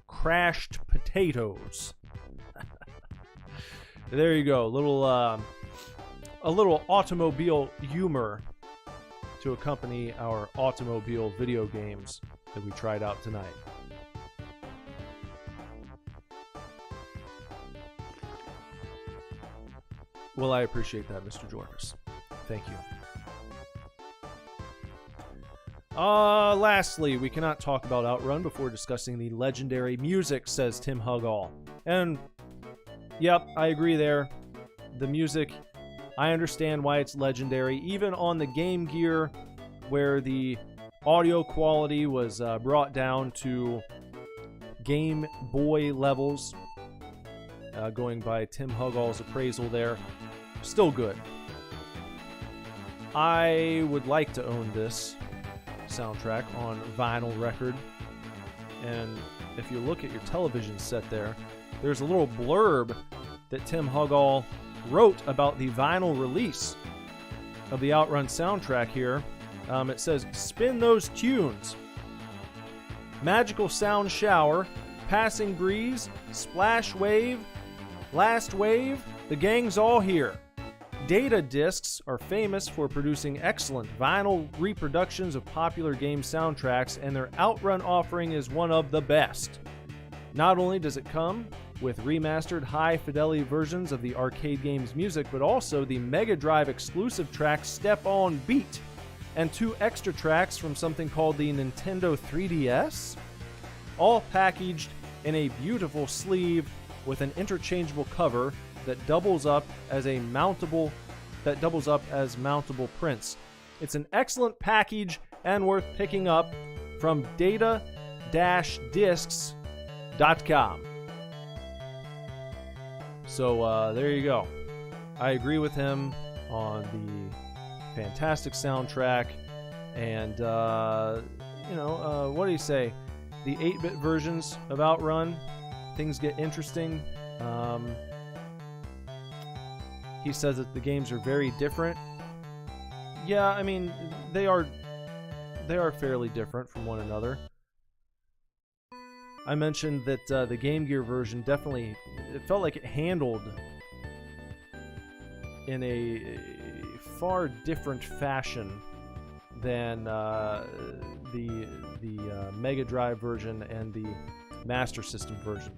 Crashed potatoes. There you go. A little automobile humor to accompany our automobile video games that we tried out tonight. Well, I appreciate that, Mr. Jorfus. Thank you. Lastly, we cannot talk about Outrun before discussing the legendary music, says Tim Hugall. And, yep, I agree there. The music, I understand why it's legendary. Even on the Game Gear, where the audio quality was brought down to Game Boy levels, going by Tim Hugall's appraisal there, still good. I would like to own this soundtrack on vinyl record, and if you look at your television set there's a little blurb that Tim Hugall wrote about the vinyl release of the Outrun soundtrack here. It says, spin those tunes. Magical sound shower, passing breeze, splash wave, last wave, the gang's all here. Data Discs are famous for producing excellent vinyl reproductions of popular game soundtracks, and their Outrun offering is one of the best. Not only does it come with remastered high-fidelity versions of the arcade game's music, but also the Mega Drive exclusive track Step On Beat, and 2 extra tracks from something called the Nintendo 3DS, all packaged in a beautiful sleeve with an interchangeable cover that doubles up as mountable prints. It's an excellent package and worth picking up from data-discs.com. So there you go. I agree with him on the fantastic soundtrack, and what do you say? The 8-bit versions of Outrun, things get interesting. He says that the games are very different. Yeah, I mean, they are fairly different from one another. I mentioned that the Game Gear version definitely, it felt like it handled in a far different fashion than the Mega Drive version and the Master System version.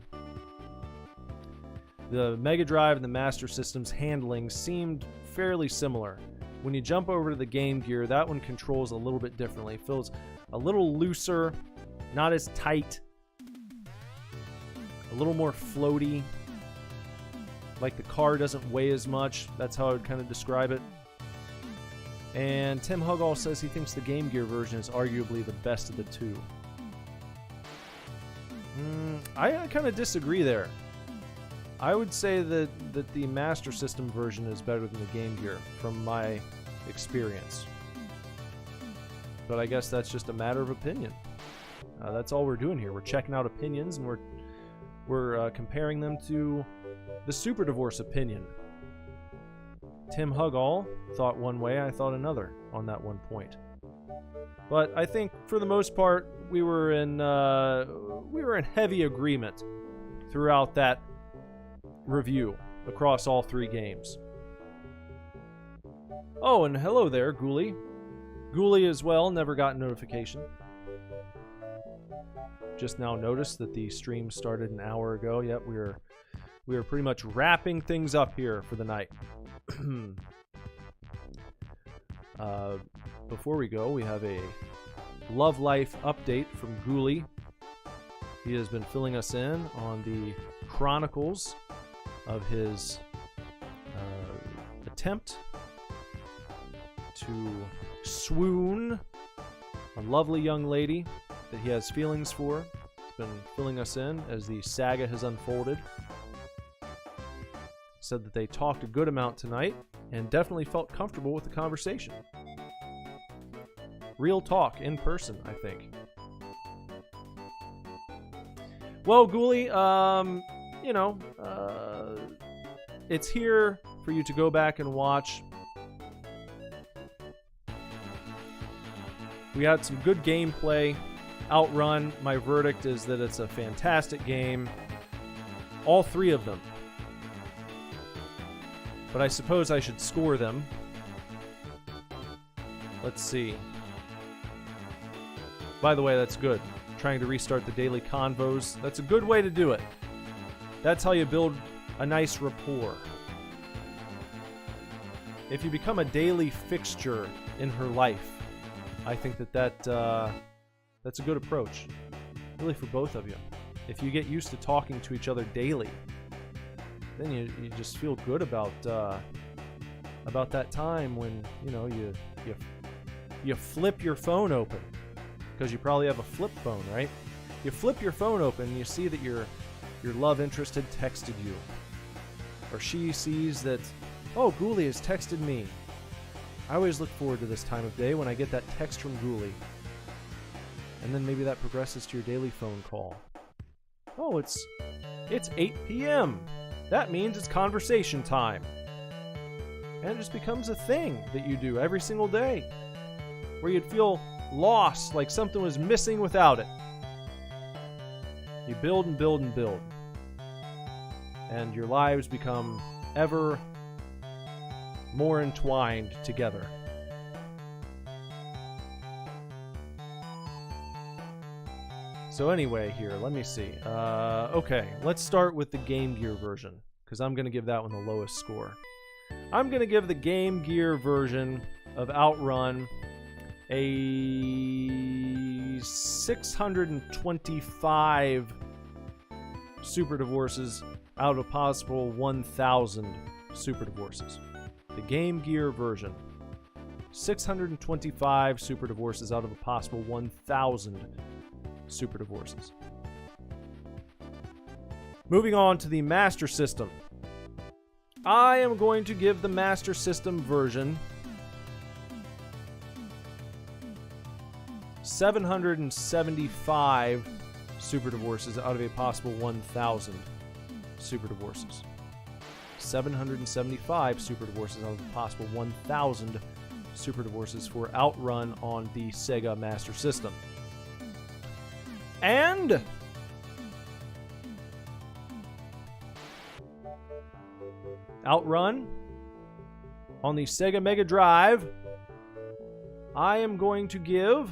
The Mega Drive and the Master System's handling seemed fairly similar. When you jump over to the Game Gear, that one controls a little bit differently. It feels a little looser, not as tight, a little more floaty. Like the car doesn't weigh as much. That's how I would kind of describe it. And Tim Hugall says he thinks the Game Gear version is arguably the best of the two. I kind of disagree there. I would say that the Master System version is better than the Game Gear from my experience. But I guess that's just a matter of opinion. That's all we're doing here. We're checking out opinions, and we're comparing them to the Super Divorce opinion. Tim Hugall thought one way, I thought another on that one point. But I think for the most part, we were in heavy agreement throughout that review across all 3 games. Oh, and hello there, Ghoulie. Ghoulie as well, never got notification. Just now noticed that the stream started an hour ago. Yep, we are pretty much wrapping things up here for the night. Before we go, we have a Love Life update from Ghoulie. He has been filling us in on the chronicles of his attempt to swoon a lovely young lady that he has feelings for. He's been filling us in as the saga has unfolded. Said that they talked a good amount tonight and definitely felt comfortable with the conversation. Real talk in person, I think. Well, Ghoulie, it's here for you to go back and watch. We had some good gameplay. Outrun, my verdict is that it's a fantastic game. All 3 of them. But I suppose I should score them. Let's see. By the way, that's good. Trying to restart the daily convos. That's a good way to do it. That's how you build a nice rapport. If you become a daily fixture in her life, I think that's a good approach. Really for both of you. If you get used to talking to each other daily, then you just feel good about that time when you flip your phone open, because you probably have a flip phone, right? You flip your phone open and you see that your love interest had texted you, or she sees that, oh, Ghoulie has texted me. I always look forward to this time of day when I get that text from Ghoulie. And then maybe that progresses to your daily phone call. Oh, it's 8 p.m. That means it's conversation time. And it just becomes a thing that you do every single day, where you'd feel lost, like something was missing without it. You build and build and build. And your lives become ever more entwined together. So anyway, here, let me see. Okay, let's start with the Game Gear version, because I'm going to give that one the lowest score. I'm going to give the Game Gear version of Outrun a 625 super divorces out of a possible 1,000 super divorces. The Game Gear version. 625 super divorces out of a possible 1,000 super divorces. Moving on to the Master System. I am going to give the Master System version 775 super divorces out of a possible 1,000 super divorces. 775 super divorces out of a possible 1,000 super divorces for Outrun on the Sega Master System. And Outrun on the Sega Mega Drive, I am going to give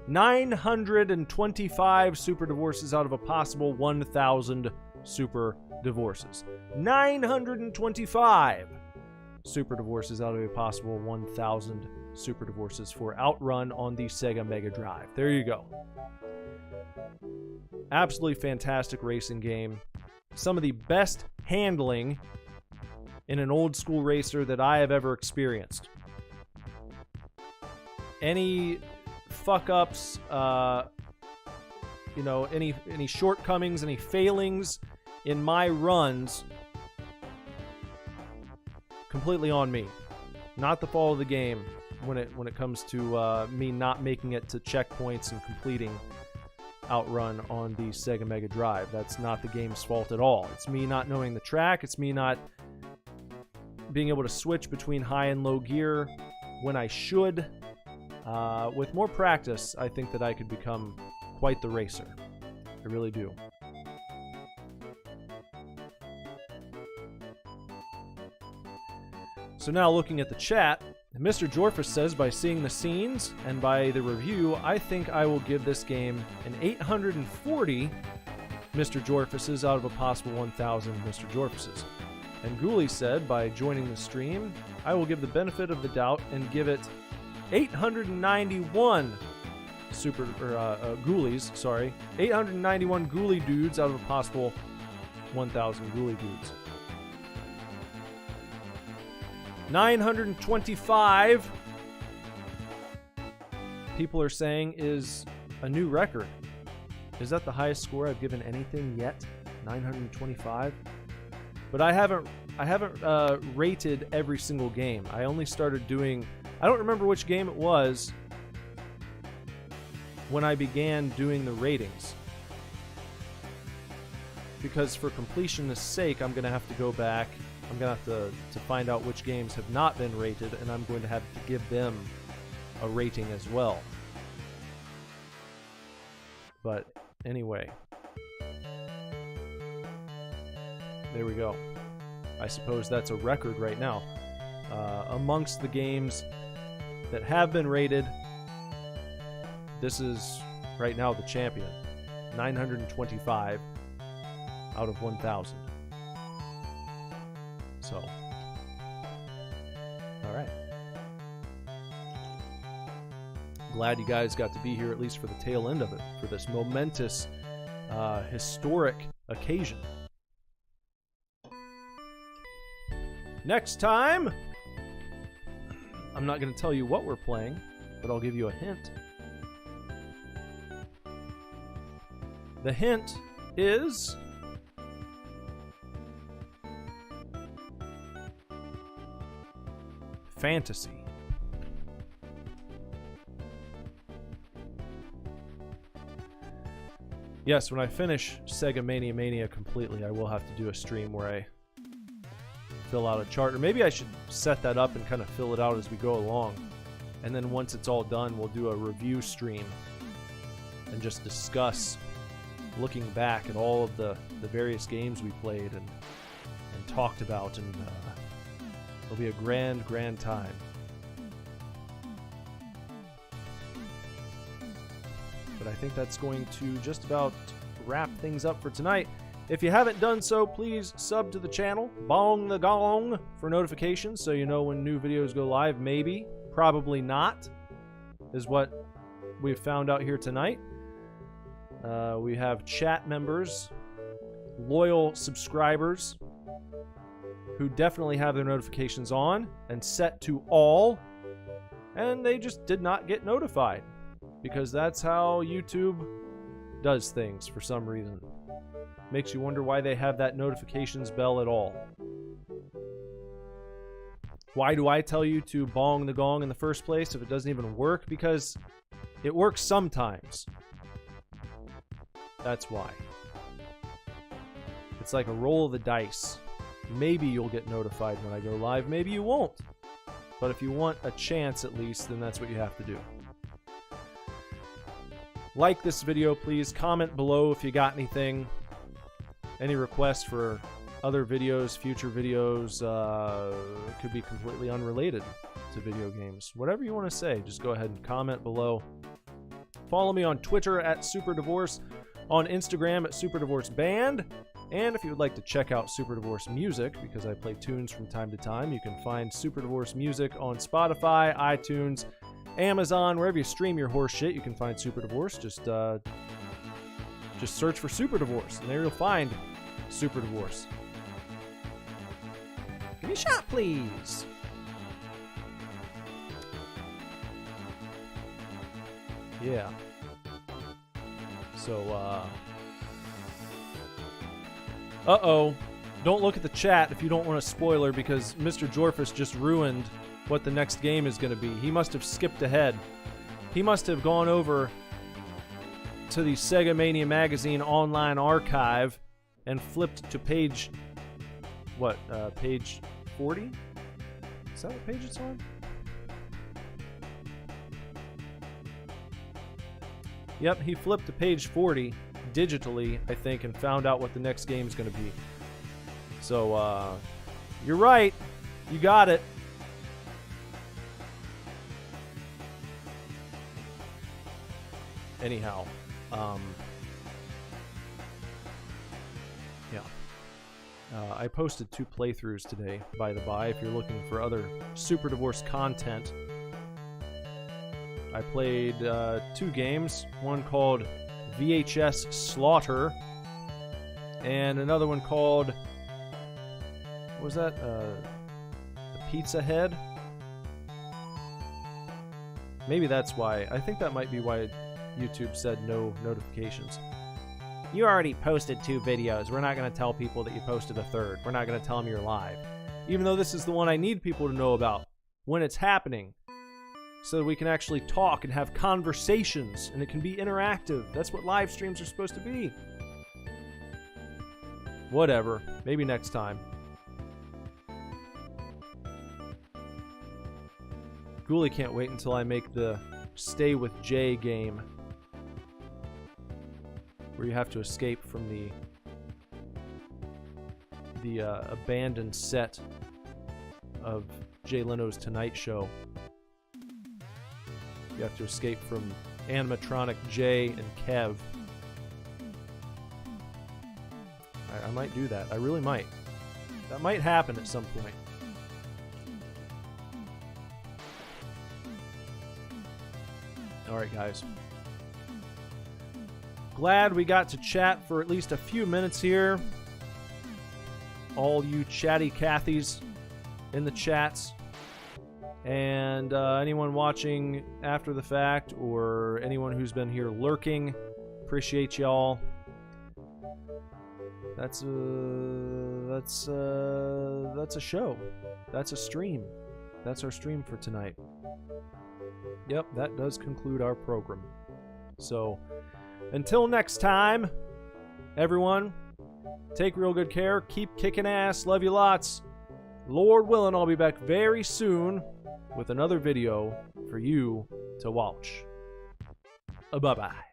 925 super divorces out of a possible 1,000 super divorces. 925 super divorces out of a possible 1,000 super divorces for Outrun on the Sega Mega Drive. There you go. Absolutely fantastic racing game. Some of the best handling in an old school racer that I have ever experienced. Any fuck ups, any shortcomings, any failings in my runs, completely on me. Not the fault of the game when it comes to me not making it to checkpoints and completing Outrun on the Sega Mega Drive. That's not the game's fault at all. It's me not knowing the track. It's me not being able to switch between high and low gear when I should. With more practice, I think that I could become quite the racer. I really do. So now looking at the chat, Mr. Jorfus says, by seeing the scenes and by the review, I think I will give this game an 840 Mr. Jorfuses out of a possible 1,000 Mr. Jorfuses. And Ghoulie said, by joining the stream, I will give the benefit of the doubt and give it 891 ghoulies, 891 ghoulie dudes out of a possible 1,000 ghoulie dudes. 925 people are saying is a new record. Is that the highest score I've given anything yet? 925? But I haven't rated every single game. I only started doing, I don't remember which game it was when I began doing the ratings. Because for completionist sake, I'm going to have to go back. I'm going to have to find out which games have not been rated, and I'm going to have to give them a rating as well. But anyway. There we go. I suppose that's a record right now. Amongst the games that have been rated, this is right now the champion. 925 out of 1,000. So, all right. Glad you guys got to be here at least for the tail end of it, for this momentous, historic occasion. Next time, I'm not going to tell you what we're playing, but I'll give you a hint. The hint is fantasy. Yes, when I finish Sega Mania completely, I will have to do a stream where I fill out a chart. Or maybe I should set that up and kind of fill it out as we go along. And then once it's all done, we'll do a review stream and just discuss, looking back at all of the various games we played and talked about. And it'll be a grand time. I think that's going to just about wrap things up for tonight. If you haven't done so, please sub to the channel, bong the gong for notifications so you know when new videos go live. Maybe, probably not, is what we've found out here tonight. We have chat members, loyal subscribers who definitely have their notifications on and set to all, and they just did not get notified because that's how YouTube does things for some reason. Makes you wonder why they have that notifications bell at all. Why do I tell you to bong the gong in the first place if it doesn't even work? Because it works sometimes. That's why. It's like a roll of the dice. Maybe you'll get notified when I go live, maybe you won't. But if you want a chance at least, then that's what you have to do. Like this video, please. Comment below if you got anything. Any requests for other videos, future videos, could be completely unrelated to video games. Whatever you want to say, just go ahead and comment below. Follow me on Twitter at SuperDivorce, on Instagram at SuperDivorceBand, and if you would like to check out Super Divorce music, because I play tunes from time to time, you can find Super Divorce music on Spotify, iTunes, Amazon, wherever you stream your horse shit. You can find Super Divorce. Just search for Super Divorce, and there you'll find Super Divorce. Give me a shot, please. Yeah. So, uh-oh. Don't look at the chat if you don't want a spoiler, because Mr. Jorfus just ruined what the next game is going to be. He must have skipped ahead. He must have gone over to the Sega Mania Magazine online archive and flipped to page, what, page 40? Is that what page it's on? Yep, he flipped to page 40 digitally, I think, and found out what the next game is going to be. So, you're right. You got it. Anyhow, yeah. I posted 2 playthroughs today, by the by, if you're looking for other Super Divorce content. I played 2 games, one called VHS Slaughter, and another one called, what was that, the Pizza Head? Maybe that's why. I think that might be why YouTube said no notifications. You already posted 2 videos. We're not going to tell people that you posted a 3rd. We're not going to tell them you're live. Even though this is the one I need people to know about when it's happening, so that we can actually talk and have conversations, and it can be interactive. That's what live streams are supposed to be. Whatever. Maybe next time. Ghoulie can't wait until I make the Stay with Jay game, where you have to escape from the abandoned set of Jay Leno's Tonight Show. You have to escape from animatronic Jay and Kev. I might do that. I really might. That might happen at some point. Alright, guys. Glad we got to chat for at least a few minutes here. All you chatty Cathys in the chats. And anyone watching after the fact, or anyone who's been here lurking, appreciate y'all. That's a show. That's a stream. That's our stream for tonight. Yep, that does conclude our program. So, until next time, everyone, take real good care. Keep kicking ass. Love you lots. Lord willing, I'll be back very soon with another video for you to watch. Bye-bye.